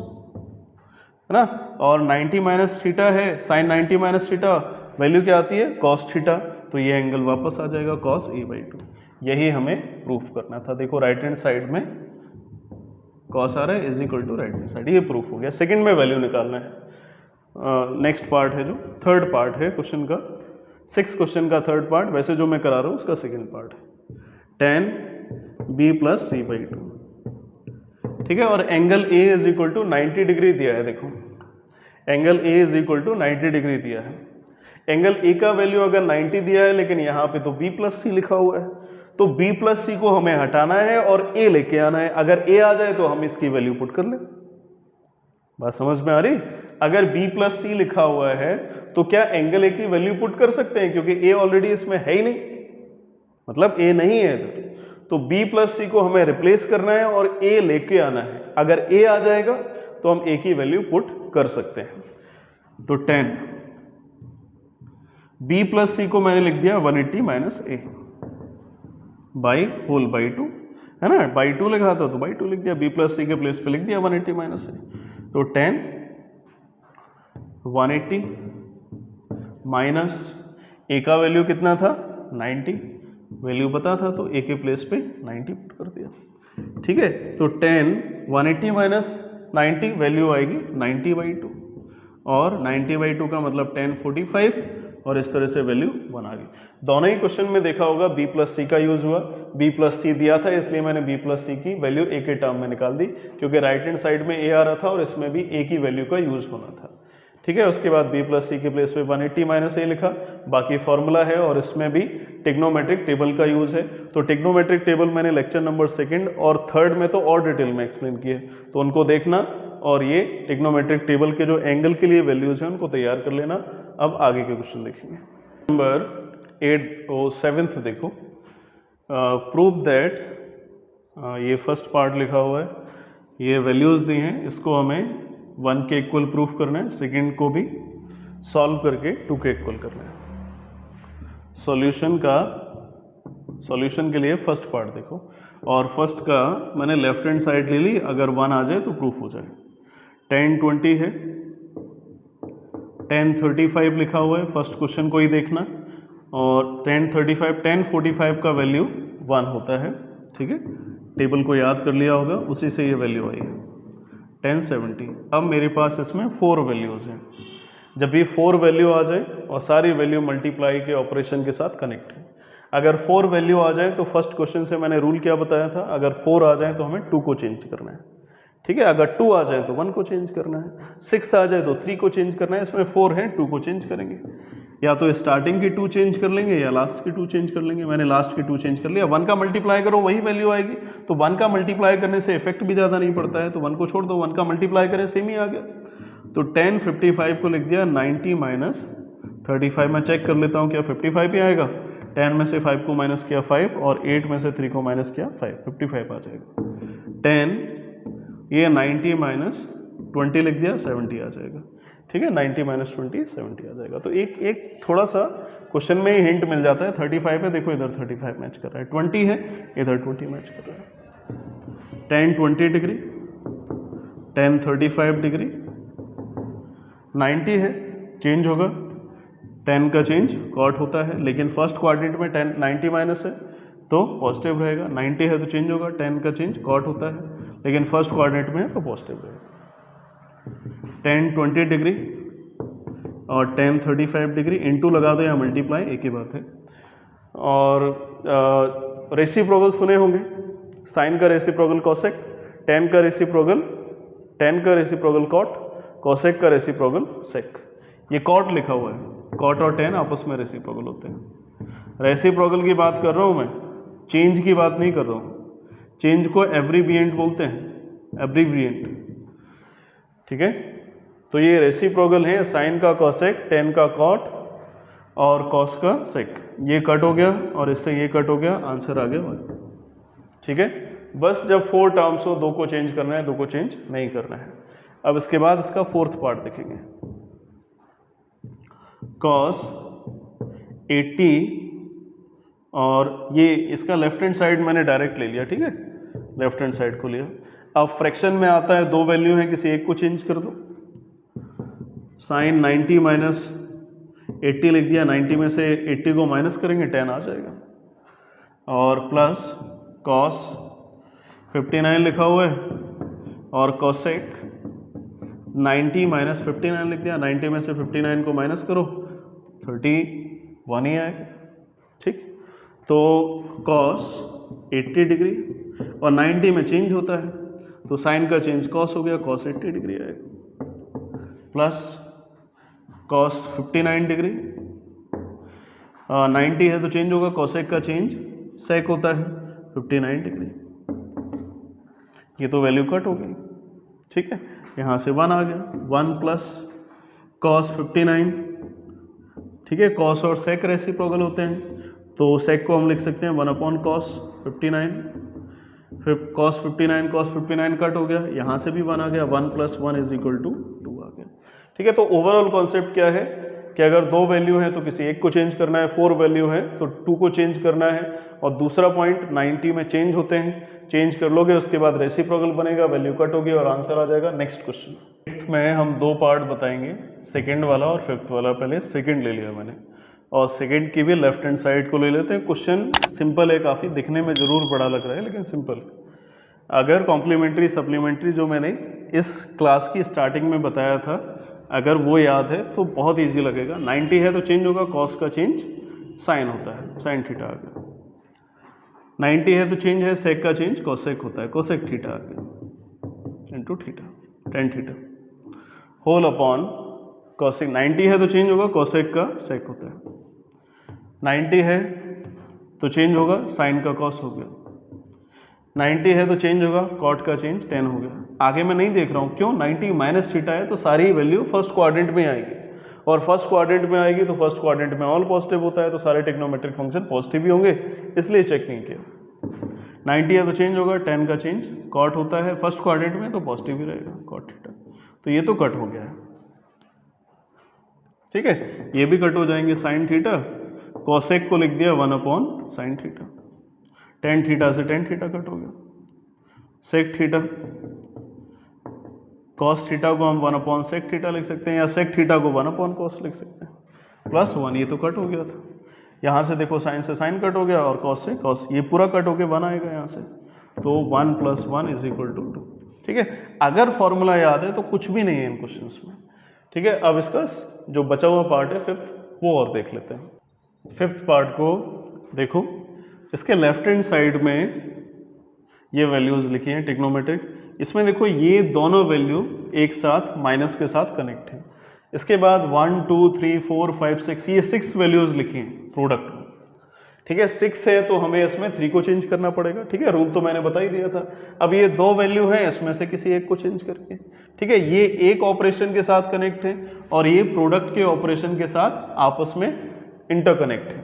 है ना, और 90 माइनस थीटा है, साइन 90 माइनस थीटा वैल्यू क्या आती है कॉस थीटा, तो ये एंगल वापस आ जाएगा कॉस A बाई 2। यही हमें प्रूफ करना था। देखो राइट हैंड साइड में कॉस आ रहा है is equal to right hand side, ये प्रूफ हो गया। सेकंड में वैल्यू निकालना है। नेक्स्ट पार्ट है जो थर्ड पार्ट है क्वेश्चन का, 6 क्वेश्चन का थर्ड पार्ट, वैसे जो मैं करा रहा हूँ उसका सेकंड पार्ट है, tan B plus C by 2, ठीक है, और angle A is equal to 90 degree दिया है। देखो angle A is equal to 90 degree दिया है। एंगल A का वैल्यू अगर 90 दिया है, लेकिन यहाँ पे तो B प्लस C लिखा हुआ है, तो B प्लस C को हमें हटाना है और A लेके आना है। अगर A आ जाए तो हम इसकी वैल्यू पुट कर लें। बात समझ में आ रही? अगर b प्लस सी लिखा हुआ है तो क्या एंगल ए की वैल्यू पुट कर सकते हैं, क्योंकि a ऑलरेडी इसमें है ही नहीं, मतलब a नहीं है इधर, तो b प्लस सी को हमें रिप्लेस करना है और a लेके आना है। अगर a आ जाएगा तो हम a की वैल्यू पुट कर सकते हैं। तो 10 b प्लस सी को मैंने लिख दिया 180 minus A by whole by 2, है ना, बाई 2 लिखा था तो बाई 2 लिख दिया, b प्लस सी के प्लेस पे लिख दिया 180 माइनस ए। तो 10 180 माइनस ए का वैल्यू कितना था 90, वैल्यू पता था तो ए के प्लेस पे 90 पुट कर दिया, ठीक है। तो 10 180 माइनस 90 वैल्यू आएगी 90 बाई 2, और 90 बाई 2 का मतलब 1045, और इस तरह से वैल्यू 1 आ गई। दोनों ही क्वेश्चन में देखा होगा b प्लस सी का यूज हुआ, b प्लस सी दिया था इसलिए मैंने b प्लस सी की वैल्यू a के टर्म में निकाल दी, क्योंकि राइट हैंड साइड में a आ रहा था और इसमें भी a की वैल्यू का यूज होना था, ठीक है। उसके बाद b प्लस सी के प्लेस पे 180 माइनस ए लिखा, बाकी फॉर्मूला है और इसमें भी टिग्नोमेट्रिक टेबल का यूज है। तो टिग्नोमेट्रिक टेबल मैंने लेक्चर नंबर 2 और 3 में तो और डिटेल में एक्सप्लेन किए, तो उनको देखना और ये टिग्नोमेट्रिक टेबल के जो एंगल के लिए वैल्यूज हैं उनको तैयार कर लेना। अब आगे के क्वेश्चन देखेंगे। नंबर 7th देखो, प्रूव दैट, ये फर्स्ट पार्ट लिखा हुआ है, ये वैल्यूज दी हैं, इसको हमें 1 के इक्वल प्रूफ करना है, सेकेंड को भी सॉल्व करके 2 के इक्वल करना है। सॉल्यूशन के लिए फर्स्ट पार्ट देखो, और फर्स्ट का मैंने लेफ्ट हैंड साइड ले ली, अगर 1 आ जाए तो प्रूफ हो जाए। 10 20 है, 10 35 लिखा हुआ है, फर्स्ट क्वेश्चन को ही देखना, और 10 35 10 45 का वैल्यू 1 होता है, ठीक है। टेबल को याद कर लिया होगा, उसी से ये वैल्यू आई है 10 70। अब मेरे पास इसमें 4 वैल्यूज़ हैं, जब भी 4 वैल्यू आ जाए और सारी वैल्यू मल्टीप्लाई के ऑपरेशन के साथ कनेक्ट है। अगर 4 वैल्यू आ जाए तो फर्स्ट क्वेश्चन से मैंने रूल क्या बताया था, अगर 4 आ जाए तो हमें 2 को चेंज करना है, ठीक है। अगर 2 आ जाए तो 1 को चेंज करना है, 6 आ जाए तो 3 को चेंज करना है, इसमें 4 है 2 को चेंज करेंगे, या तो स्टार्टिंग की 2 चेंज कर लेंगे या लास्ट की 2 चेंज कर लेंगे। मैंने लास्ट की 2 चेंज कर लिया, 1 का मल्टीप्लाई करो वही वैल्यू आएगी, तो 1 का मल्टीप्लाई करने से इफेक्ट भी ज़्यादा नहीं पड़ता है, तो 1 को छोड़ दो, 1 का मल्टीप्लाई करें सेम ही आ गया। तो 10 55 को लिख दिया 90 माइनस 35, मैं चेक कर लेता हूँ क्या 55 ही आएगा, 10 में से 5 को माइनस किया 5, और 8 में से 3 को माइनस किया 5, 55 आ जाएगा। 10 ये 90 माइनस 20 लिख दिया 70 आ जाएगा, ठीक है। 90 माइनस 20 70 आ जाएगा। तो एक थोड़ा सा क्वेश्चन में ही हिंट मिल जाता है। 35 है, देखो इधर 35 मैच कर रहा है, 20 है इधर 20 मैच कर रहा है। 10 20 डिग्री, 10 35 डिग्री, 90 है चेंज होगा, 10 का चेंज कॉट होता है, लेकिन फर्स्ट क्वाड्रेंट में 10 90 माइनस है तो पॉजिटिव रहेगा, 90 है तो चेंज होगा, 10 का चेंज कॉट होता है, लेकिन फर्स्ट क्वाड्रेंट में है तो पॉजिटिव रहेगा। 10 20 डिग्री और 10 35 डिग्री, इनटू लगा दो या मल्टीप्लाई एक ही बात है। और रेसिप्रोकल सुने होंगे, साइन का रेसिप्रोकल कॉसेक, 10 का रेसिप्रोकल कॉट, कॉसेक का रेसिप्रोकल सेक। ये कॉट लिखा हुआ है, कॉट और 10 आपस में रेसिप्रोकल होते हैं। रेसिप्रोकल की बात कर रहा हूँ मैं, चेंज की बात नहीं कर रहा हूँ। चेंज को एब्रीविएंट बोलते हैं, एब्रीविएंट, ठीक है। तो ये रेसिप्रोकल है, साइन का कॉसेक, 10 का कॉट और कॉस का सेक। ये कट हो गया और इससे ये कट हो गया, आंसर आ गया 1, ठीक है। बस जब 4 टर्म्स हो 2 को चेंज करना है, 2 को चेंज नहीं करना है। अब इसके बाद इसका 4th पार्ट देखेंगे। कॉस 80, और ये इसका लेफ्ट हैंड साइड मैंने डायरेक्ट ले लिया, ठीक है, लेफ्ट हैंड साइड को लिया। अब फ्रैक्शन में आता है 2 वैल्यू है, किसी एक को चेंज कर दो। साइन 90 माइनस 80 लिख दिया, 90 में से 80 को माइनस करेंगे 10 आ जाएगा, और प्लस कॉस 59 लिखा हुआ है, और कॉसेक 90 माइनस 59 लिख दिया, 90 में से 59 को माइनस करो 31 ही आएगा, ठीक। तो कॉस 80 डिग्री और 90 में चेंज होता है, तो साइन का चेंज कॉस हो गया, कॉस 80 डिग्री आएगा, प्लस कॉस 59 डिग्री, 90 है तो चेंज होगा, कॉसेक का चेंज सेक होता है 59 डिग्री। ये तो वैल्यू कट हो गई, ठीक है, यहाँ से 1 आ गया, 1 प्लस कॉस 59, ठीक है, कॉस और सेक रेसिप्रोकल होते हैं, तो सेक को हम लिख सकते हैं 1 अपॉन कॉस 59, फिर कॉस 59 कट हो गया, यहाँ से भी 1 आ गया, 1 प्लस 1 इज इक्वल टू 2 आ गया। ठीक है, तो ओवरऑल कॉन्सेप्ट क्या है कि अगर 2 वैल्यू है तो किसी एक को चेंज करना है, 4 वैल्यू है तो 2 को चेंज करना है, और दूसरा पॉइंट 90 में चेंज होते हैं, चेंज कर लोगे उसके बाद रेसिप्रोकल बनेगा, वैल्यू कट होगी और आंसर आ जाएगा। Next question. फिफ्थ में हम 2 पार्ट बताएंगे, सेकेंड वाला और फिफ्थ वाला। पहले सेकेंड ले लिया मैंने, और सेकेंड की भी लेफ्ट हैंड साइड को ले लेते हैं। क्वेश्चन सिंपल है काफ़ी, दिखने में ज़रूर बड़ा लग रहा है लेकिन सिंपल है। अगर कॉम्प्लीमेंट्री सप्लीमेंट्री जो मैंने इस क्लास की स्टार्टिंग में बताया था, अगर वो याद है तो बहुत इजी लगेगा। 90 है तो चेंज होगा, कॉस का चेंज साइन होता है, साइन थीटा आ गया। 90 है तो चेंज है, सेक का चेंज कोसेक होता है, कोसेक थीटा आ गया, into theta, tan theta whole upon cosec. 90 है तो चेंज होगा, कोसेक का सेक होता है। 90 है तो चेंज होगा, साइन का कॉस हो गया। 90 है तो चेंज होगा, कॉट का चेंज 10 हो गया। आगे मैं नहीं देख रहा हूँ, क्यों? 90 माइनस थीटा है तो सारी वैल्यू फर्स्ट क्वाड्रेंट में आएगी, और फर्स्ट क्वाड्रेंट में आएगी तो फर्स्ट क्वाड्रेंट में ऑल पॉजिटिव होता है, तो सारे टेक्नोमेट्रिक फंक्शन पॉजिटिव ही होंगे, इसलिए चेक नहीं किया। 90 है तो चेंज होगा, 10 का चेंज कॉट होता है फर्स्ट क्वाड्रेंट में तो पॉजिटिव ही रहेगा, कॉट थीटा। तो ये तो कट हो गया है, ठीक है, ये भी कट हो जाएंगे। साइन थीटा, कॉसेक को लिख दिया 1 upon sine theta, tan theta से टेन थीटा कट हो गया। सेक थीटा, कॉस थीटा को हम 1 अपॉन सेक थीटा लिख सकते हैं, या सेक थीटा को 1 अपॉन कॉस लिख सकते हैं, प्लस 1, ये तो कट हो गया था। यहाँ से देखो साइन से साइन कट हो गया, और कॉस से कॉस, ये पूरा कट होके 1 आएगा यहाँ से, तो 1 प्लस 1 इज इक्वल टू 2। ठीक है, अगर फॉर्मूला याद है तो कुछ भी नहीं है इन क्वेश्चंस में। ठीक है, अब इसका जो बचा हुआ पार्ट है फिफ्थ, वो और देख लेते हैं। फिफ्थ पार्ट को देखो, इसके लेफ्ट हैंड साइड में ये वैल्यूज लिखी हैं ट्रिग्नोमेट्रिक। इसमें देखो ये दोनों वैल्यू एक साथ माइनस के साथ कनेक्ट हैं। इसके बाद 1 2 3 4 5 6 ये 6 वैल्यूज लिखी हैं प्रोडक्ट में। ठीक है, 6 है तो हमें इसमें 3 को चेंज करना पड़ेगा। ठीक है, रूल तो मैंने बता ही दिया था। अब ये 2 वैल्यू है, इसमें से किसी एक को चेंज करके, ठीक है, ये एक ऑपरेशन के साथ कनेक्ट है और ये प्रोडक्ट के ऑपरेशन के साथ आपस में इंटरकनेक्ट है।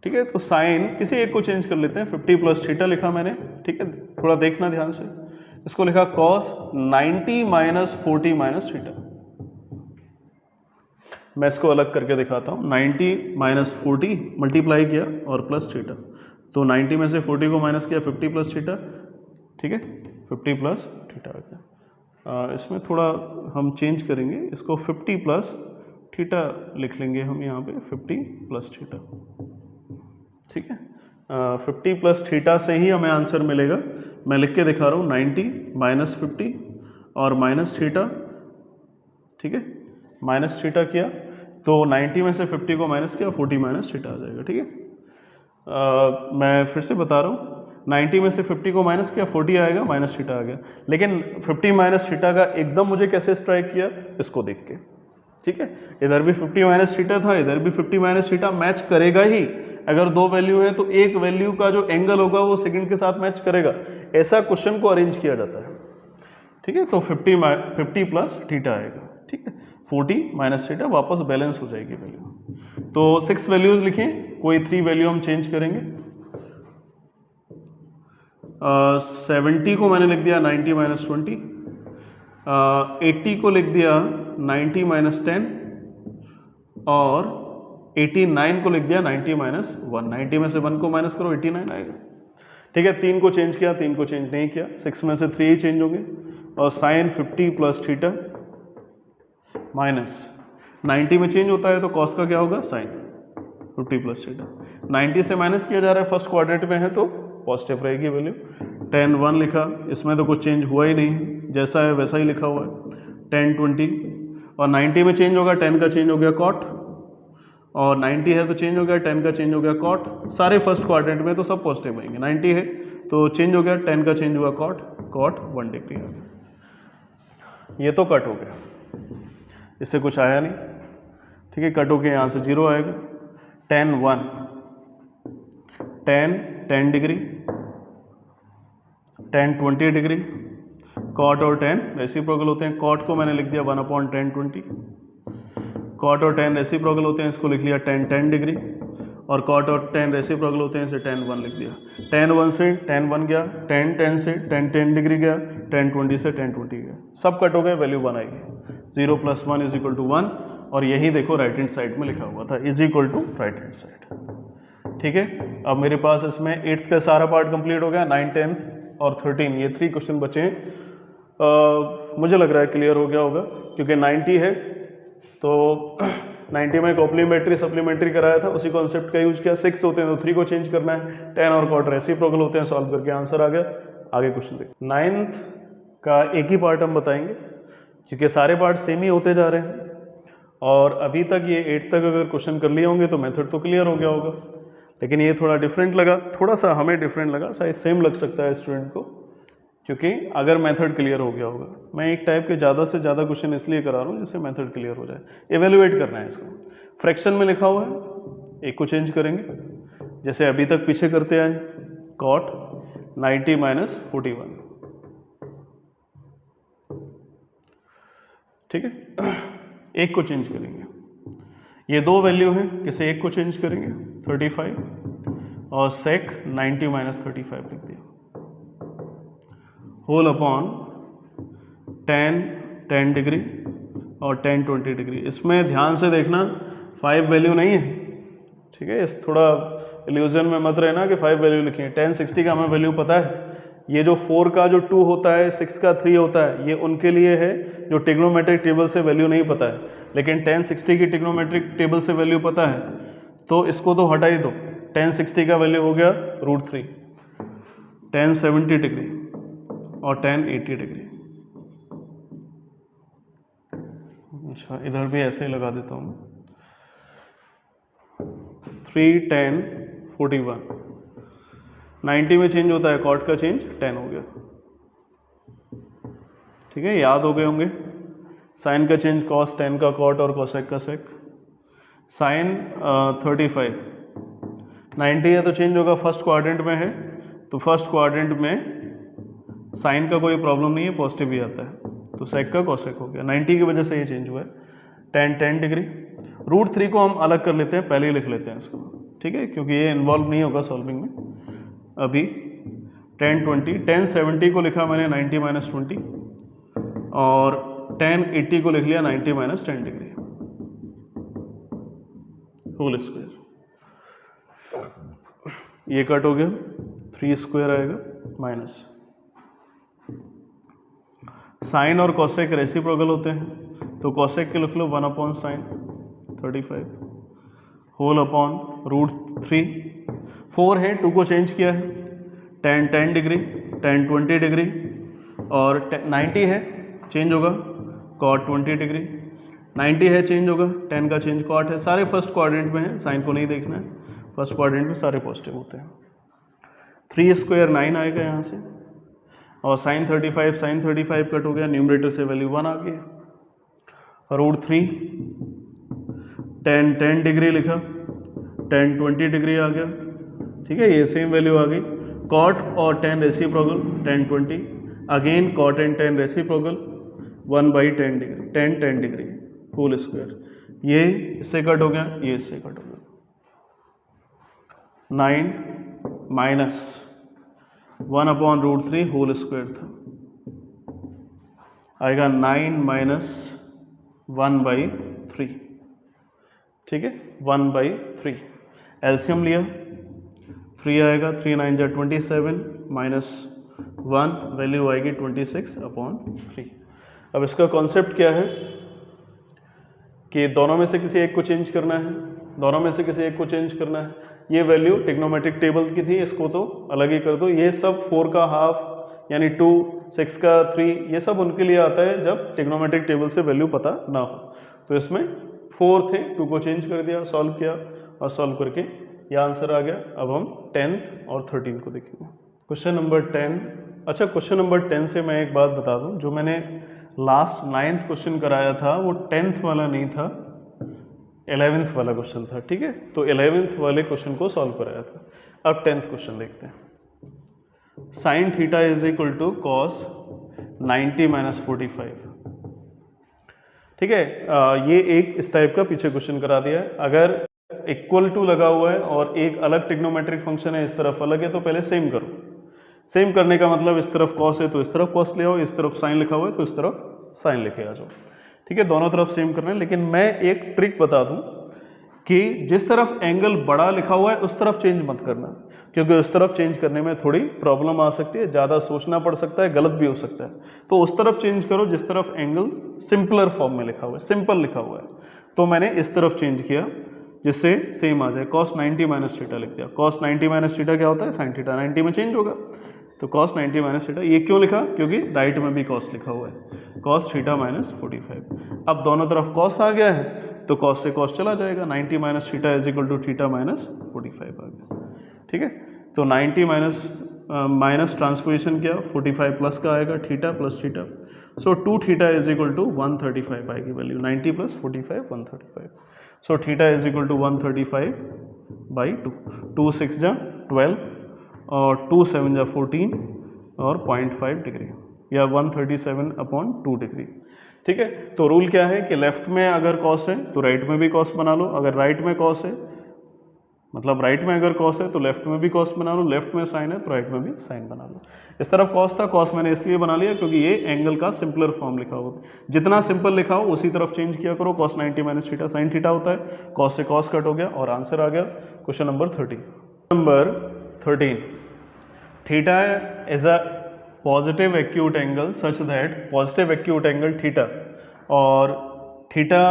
ठीक है, तो साइन किसी एक को चेंज कर लेते हैं। 50 प्लस थीटा लिखा मैंने, ठीक है, थोड़ा देखना ध्यान से। इसको लिखा कॉस 90 माइनस 40 माइनस थीटा। मैं इसको अलग करके दिखाता हूँ। 90 माइनस 40 मल्टीप्लाई किया और प्लस थीटा, तो 90 में से 40 को माइनस किया, 50 प्लस थीटा। ठीक है, 50 प्लस थीटा आ गया। इसमें थोड़ा हम चेंज करेंगे, इसको 50 प्लस थीटा लिख लेंगे हम यहाँ पे, 50 प्लस थीटा। ठीक है, 50 प्लस थीटा से ही हमें आंसर मिलेगा। मैं लिख के दिखा रहा हूँ, 90 माइनस 50 और माइनस थीटा। ठीक है, माइनस थीटा किया तो 90 में से 50 को माइनस किया, 40 माइनस थीटा आ जाएगा। ठीक है, मैं फिर से बता रहा हूँ, 90 में से 50 को माइनस किया, 40 आएगा, माइनस थीटा आ गया। लेकिन 50 माइनस थीटा का एकदम मुझे कैसे स्ट्राइक किया, इसको देख के। ठीक है, इधर भी 50 माइनस थीटा था, इधर भी 50 माइनस थीटा, मैच करेगा ही। अगर 2 वैल्यू है तो एक वैल्यू का जो एंगल होगा वो सेकंड के साथ मैच करेगा। ऐसा क्वेश्चन को अरेंज किया जाता है। ठीक है, तो 50 प्लस थीटा आएगा। ठीक है, 40 माइनस थीटा, वापस बैलेंस हो जाएगी वैल्यू। तो 6 वैल्यूज लिखें, कोई 3 वैल्यू हम चेंज करेंगे। 70 को मैंने लिख दिया 90 माइनस 20, 80 को लिख दिया 90 माइनस 10, और 89 को लिख दिया 90 माइनस 1। 90 में से 1 को माइनस करो, 89 आएगा। ठीक है, 3 को चेंज किया, 3 को चेंज नहीं किया, 6 में से 3 ही चेंज होंगे। और साइन 50 प्लस थीटा माइनस 90 में चेंज होता है तो कॉस का क्या होगा, साइन 50 प्लस थीटा। 90 से माइनस किया जा रहा है, फर्स्ट क्वाड्रेंट में है तो पॉजिटिव रहेगी वैल्यू। 10 1 लिखा, इसमें तो कुछ चेंज हुआ ही नहीं, जैसा है वैसा ही लिखा हुआ है। 10 20, और 90 में चेंज होगा, 10 का चेंज हो गया कॉट, और 90 है तो चेंज हो गया, 10 का चेंज हो गया कॉट। सारे फर्स्ट क्वाड्रेंट में तो सब पॉजिटिव आएंगे। 90 है तो चेंज हो गया, 10 का चेंज हुआ कॉट, कॉट 1 डिग्री आ गया। ये तो कट हो गया, इससे कुछ आया नहीं। ठीक है, कट होके यहाँ से 0 आएगा। 10 1, 10 10 डिग्री, 10 20 डिग्री, कॉट और टेन रेसिप्रोकल होते हैं, कॉट को मैंने लिख दिया 1/10 कॉट और टेन रेसिप्रोकल होते हैं, इसको लिख लिया 10 डिग्री, और कॉट और टेन रेसिप्रोकल होते हैं, इसे 10 लिख दिया। 10 से 10 गया, 10 से 10 डिग्री गया, 10 से 10 गया, सब कट हो गए, वैल्यू 1 आएगी। 0 + 1 = 1, और यही देखो राइट हैंड साइड में लिखा हुआ था = राइट हैंड साइड। ठीक है, अब मेरे पास इसमें 8th का सारा पार्ट कंप्लीट हो गया, 9, 10 और 13 ये 3 क्वेश्चन बचे हैं। मुझे लग रहा है क्लियर हो गया होगा, क्योंकि 90 है तो 90 में कॉम्प्लीमेंट्री सप्लीमेंट्री कराया था, उसी कॉन्सेप्ट का यूज किया। 6 होते हैं तो 3 को चेंज करना है, 10 और कॉट रेसिप्रोकल होते हैं, सॉल्व करके आंसर आ गया। आगे क्वेश्चन देखिए। 9th का एक ही पार्ट हम बताएंगे, क्योंकि सारे पार्ट सेम ही होते जा रहे हैं, और अभी तक ये 8 तक अगर क्वेश्चन कर लिए होंगे तो मेथड तो क्लियर हो गया होगा, लेकिन ये थोड़ा डिफरेंट लगा, थोड़ा सा हमें डिफरेंट लगा, शायद सेम लग सकता है स्टूडेंट को, क्योंकि अगर मेथड क्लियर हो गया होगा। मैं एक टाइप के ज़्यादा से ज़्यादा क्वेश्चन इसलिए करा रहा हूँ जिससे मेथड क्लियर हो जाए। एवेल्युएट करना है इसको। फ्रैक्शन में लिखा हुआ है, एक को चेंज करेंगे, जैसे अभी तक पीछे करते आए, कॉट 90 - 41। ठीक है, एक को चेंज करेंगे, ये 2 वैल्यू हैं, किसे एक को चेंज करेंगे 35, और सेक 90 - 35 लिख दिया, होल अपॉन 10 डिग्री और 10 डिग्री। इसमें ध्यान से देखना 5 वैल्यू नहीं है, ठीक है, इस थोड़ा इल्यूजन में मत रहना कि 5 वैल्यू लिखी है। 1060 का हमें वैल्यू पता है, ये जो 4 का जो 2 होता है, 6 का 3 होता है, ये उनके लिए है जो ट्रिग्नोमेट्रिक टेबल से वैल्यू नहीं पता है, लेकिन 1060 की ट्रिग्नोमेट्रिक टेबल से वैल्यू पता है, तो इसको तो हटा ही दो। 1060 का वैल्यू हो गया √3, 1070 डिग्री और 1080 डिग्री। अच्छा, इधर भी ऐसे ही लगा देता हूँ, 3, 10, 41। 90 में चेंज होता है, कॉट का चेंज 10 हो गया। ठीक है, याद हो गए होंगे। साइन का चेंज कॉस 10 का कॉट और कोसेक का सेक। साइन 35, 90 है तो चेंज होगा, फर्स्ट क्वाड्रेंट में है तो फर्स्ट क्वाड्रेंट में साइन का कोई प्रॉब्लम नहीं है, पॉजिटिव ही आता है, तो सेक का कोसेक हो गया। 90 की वजह से ये चेंज हुआ है। 10 डिग्री, √3 को हम अलग कर लेते हैं, पहले ही लिख लेते हैं इसको, ठीक है, क्योंकि ये इन्वॉल्व नहीं होगा सॉल्विंग में। अभी 1020, 1070 को लिखा मैंने 90 - 20, और 1080 को लिख लिया 90 - 10 डिग्री, होल स्क्वायर। ये कट हो गया, 3 स्क्वायर आएगा माइनस। साइन और कॉसेक रेसिप्रोकल होते हैं, तो कॉसेक के लिख लो 1/sin 35, होल अपॉन √3। 4 है, 2 को चेंज किया है, 10 डिग्री, 10 डिग्री, और 90 है चेंज होगा कॉट 20 डिग्री, 90 है चेंज होगा, 10 का चेंज कॉट है, सारे फर्स्ट क्वाड्रेंट में है, साइन को नहीं देखना है, फर्स्ट क्वाड्रेंट में सारे पॉजिटिव होते हैं। 3 स्क्वायर 9 आएगा यहाँ से, और साइन 35 कट हो गया, न्यूमरेटर से वैल्यू 1 आ गई, √3, 10 डिग्री लिखा, 10 डिग्री आ गया, ठीक है, ये सेम वैल्यू आ गई। कॉट और 10 reciprocal 10 again cot and 10 reciprocal 1/10 degree, 10 degree whole square. ये इससे कट हो गया, ये इससे कट हो गया। 9 माइनस 1/√3 होल स्क्वायर था, आएगा 9 - 1/3, ठीक है, 1/3। एलसीएम लिया, 3 आएगा, 3 9 जा 27 माइनस 1, वैल्यू आएगी 26/3। अब इसका कॉन्सेप्ट क्या है कि दोनों में से किसी एक को चेंज करना है, दोनों में से किसी एक को चेंज करना है। ये वैल्यू ट्रिग्नोमेट्रिक टेबल की थी, इसको तो अलग ही कर दो। ये सब 4 का हाफ यानी 2, 6 का 3, ये सब उनके लिए आता है जब ट्रिग्नोमेट्रिक टेबल से वैल्यू पता ना हो। तो इसमें 4 थे, 2 को चेंज कर दिया, सॉल्व किया, और सॉल्व करके ये आंसर आ गया। अब हम 10th और 13 को देखेंगे। Question number 10। अच्छा, क्वेश्चन नंबर 10 से मैं एक बात बता दूं, जो मैंने लास्ट 9th क्वेश्चन कराया था वो 10th वाला नहीं था, 11th वाला क्वेश्चन था, ठीक है। तो 11th वाले क्वेश्चन को सॉल्व कराया था। अब 10th क्वेश्चन देखते हैं। Sine theta is equal to cos 90 minus 45। ठीक है, ये एक इस टाइप का पीछे क्वेश्चन करा दिया है। अगर इक्वल टू लगा हुआ है और एक अलग ट्रिग्नोमेट्रिक फंक्शन है, इस तरफ अलग है, तो पहले सेम करो। सेम करने का मतलब इस तरफ कॉस है तो इस तरफ कॉस ले आओ, इस तरफ साइन लिखा हुआ है तो इस तरफ साइन लेके आ जाओ। ठीक है, दोनों तरफ सेम करना है। लेकिन मैं एक ट्रिक बता दूं कि जिस तरफ एंगल बड़ा लिखा हुआ है उस तरफ चेंज मत करना, क्योंकि उस तरफ चेंज करने में थोड़ी प्रॉब्लम आ सकती है, ज़्यादा सोचना पड़ सकता है, गलत भी हो सकता है। तो उस तरफ चेंज करो जिस तरफ एंगल सिंपलर फॉर्म में लिखा हुआ है, सिंपल लिखा हुआ है। तो मैंने इस तरफ चेंज किया जिससे सेम आ जाए। cos 90 माइनस थीटा लिख दिया। cos 90 माइनस थीटा क्या होता है? sin theta. 90 में चेंज होगा तो cos 90 माइनस थीटा। ये क्यों लिखा? क्योंकि राइट में भी cos लिखा हुआ है, cos थीटा माइनस 45। अब दोनों तरफ cos आ गया है तो cos से cos चला जाएगा। 90 minus theta is equal to theta minus 45 आ गया। ठीक है, तो 90 माइनस ट्रांसपोजिशन क्या, 45 प्लस का आएगा, theta plus theta. So 2 theta is equal to 135 आएगी value. 90 plus 45 135। So theta is equal to 135 by 2। 2 6 जा 12 और 2 7 जा 14 और 0.5 डिग्री या 137/2 डिग्री। ठीक है, तो रूल क्या है कि लेफ्ट में अगर कॉस है तो राइट में भी कॉस बना लो। अगर राइट में कॉस है, मतलब राइट में अगर कॉस है तो लेफ्ट में भी कॉस बना लो, लेफ्ट में साइन है तो राइट में भी साइन बना लो। इस तरफ कॉस था, कॉस मैंने इसलिए बना लिया क्योंकि ये एंगल का सिंपलर फॉर्म लिखा हुआ है। जितना सिंपल लिखा हो उसी तरफ चेंज किया करो। cos 90 minus theta sine theta होता है, कॉस से कॉस कट हो गया और आंसर आ गया। Question number 13। Number 13, theta is a positive acute angle such that positive acute angle theta, और थीटा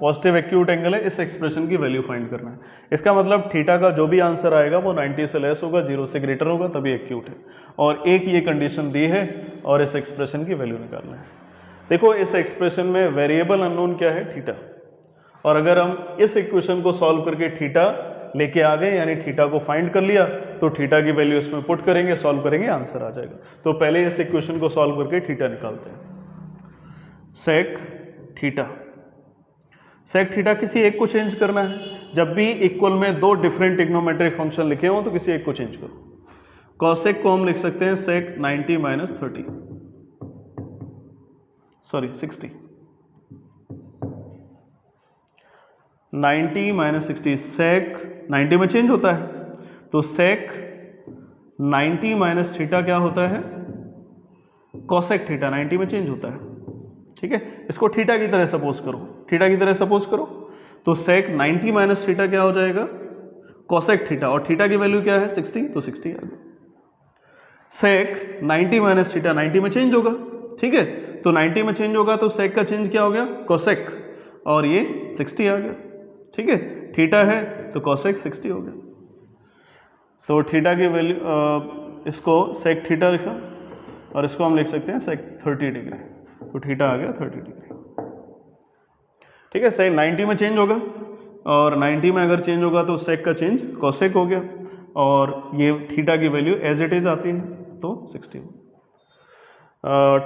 पॉजिटिव एक्यूट एंगल है, इस एक्सप्रेशन की वैल्यू फाइंड करना है। इसका मतलब थीटा का जो भी आंसर आएगा वो 90 से लेस होगा, 0 से ग्रेटर होगा, तभी एक्यूट है। और एक ये कंडीशन दी है और इस एक्सप्रेशन की वैल्यू निकालना है। देखो इस एक्सप्रेशन में वेरिएबल अननोन क्या है? थीटा। और अगर हम इस इक्वेशन को सॉल्व करके थीटा लेके आ गए, यानी थीटा को फाइंड कर लिया, तो थीटा की वैल्यू इसमें पुट करेंगे, सॉल्व करेंगे, आंसर आ जाएगा। तो पहले इस इक्वेशन को सॉल्व करके थीटा निकालते हैं। सेक थीटा, सेक थीटा किसी एक को चेंज करना है। जब भी इक्वल में दो डिफरेंट ट्रिग्नोमेट्रिक फंक्शन लिखे हो तो किसी एक को चेंज करो। कॉसेक को हम लिख सकते हैं सेक 90 माइनस 30, सॉरी 60, 90 माइनस 60। सेक 90 में चेंज होता है तो सेक 90 माइनस थीटा क्या होता है? कॉसेक थीटा 90 में चेंज होता है। ठीक है, इसको थीटा की तरह सपोज करो, थीटा की तरह सपोज करो तो सेक 90 माइनस थीटा क्या हो जाएगा? Cosec theta. और थीटा की वैल्यू क्या है? 60, तो 60 आ गया। सेक 90 माइनस थीटा 90 में चेंज होगा। ठीक है, तो 90 में चेंज होगा तो सेक का चेंज क्या हो गया? कॉसेक, और ये 60 आ गया। ठीक है, थीटा है तो कॉसेक 60 हो गया। तो थीटा की वैल्यू, इसको सेक थीटा लिखा और इसको हम लिख सकते हैं सेक 30 डिग्री, तो थीटा आ गया 30 डिग्री। ठीक है, सेक 90 में चेंज होगा और 90 में अगर चेंज होगा तो सेक का चेंज कॉसेक हो गया, और ये थीटा की वैल्यू एज इट इज आती है तो 60।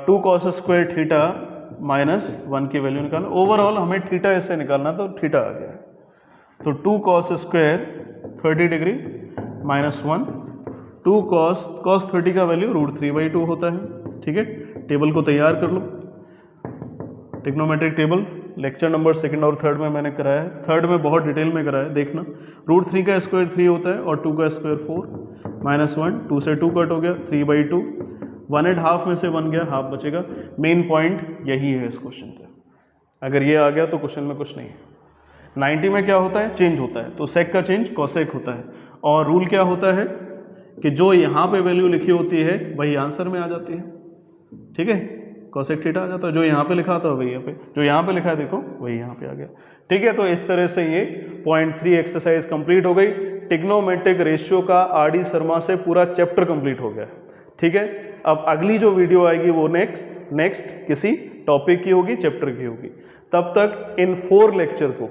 2 cos स्क्वायर थीटा माइनस 1 की वैल्यू निकालना। ओवरऑल हमें थीटा इससे निकालना, तो थीटा आ गया। तो 2 cos square 30 degree minus 1, 2 cos 30 का वैल्यू √3/2 होता है। ठीक है, टेबल को तैयार कर लो, ट्रिग्नोमेट्रिक टेबल। लेक्चर नंबर 2 और 3 में मैंने कराया है, 3 में बहुत डिटेल में कराया है, देखना। √3 का स्क्वायर 3 होता है और 2 का स्क्वायर 4, माइनस 1, 2 से 2 कट हो गया, 3/2, 1.5 में से 1 गया, हाफ बचेगा। मेन पॉइंट यही है इस क्वेश्चन का। अगर ये आ गया तो क्वेश्चन में कुछ नहीं है। 90 में क्या होता है? चेंज होता है, तो सेक का चेंज कॉसेक होता है। और रूल क्या होता है कि जो यहाँ पे वैल्यू लिखी होती है वही आंसर में आ जाती है। ठीक है, कॉसेक थीटा आ जाता है, जो यहाँ पे लिखा था वही यहाँ पे, जो यहाँ पे लिखा है देखो वही यहाँ पे आ गया। ठीक है, तो इस तरह से ये 0.3 एक्सरसाइज कंप्लीट हो गई। ट्रिग्नोमेट्रिक रेशियो का आर.डी. शर्मा से पूरा चैप्टर कंप्लीट हो गया। ठीक है, अब अगली जो वीडियो आएगी वो नेक्स्ट किसी टॉपिक की होगी, चैप्टर की होगी। तब तक इन 4 लेक्चर को,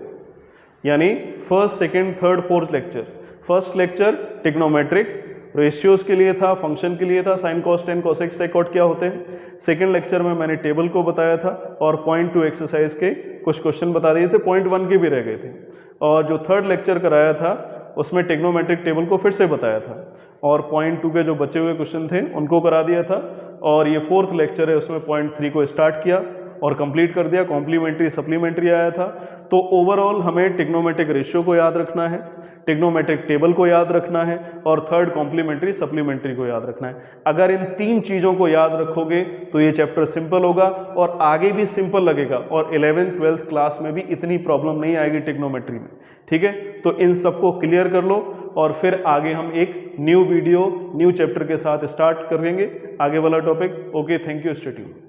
यानी first, second, third, fourth lecture, first lecture trigonometric ratios के लिए था, फंक्शन के लिए था, sine cos tan cosec sec cot क्या होते हैं। सेकंड लेक्चर में मैंने टेबल को बताया था और पॉइंट 2 एक्सरसाइज के कुछ क्वेश्चन बता दिए थे, पॉइंट 1 के भी रह गए थे। और जो थर्ड लेक्चर कराया था उसमें ट्रिग्नोमेट्रिक टेबल को फिर से बताया था और पॉइंट 2 के जो बचे हुए क्वेश्चन थे उनको करा दिया था। और ये 4th लेक्चर है, उसमें पॉइंट 3 को स्टार्ट किया और कंप्लीट कर दिया। कॉम्प्लीमेंट्री सप्लीमेंट्री आया था। तो ओवरऑल हमें ट्रिग्नोमेट्रिक रेशियो को याद रखना है, ट्रिग्नोमेट्रिक टेबल को याद रखना है और थर्ड कॉम्प्लीमेंट्री सप्लीमेंट्री को याद रखना है। अगर इन 3 चीज़ों को याद रखोगे तो ये चैप्टर सिंपल होगा और आगे भी सिंपल लगेगा और 11th 12th क्लास में भी इतनी प्रॉब्लम नहीं आएगी ट्रिग्नोमेट्री में। ठीक है, तो इन सबको क्लियर कर लो और फिर आगे हम एक न्यू वीडियो न्यू चैप्टर के साथ स्टार्ट करेंगे आगे वाला topic. Okay, thank you, stay tuned.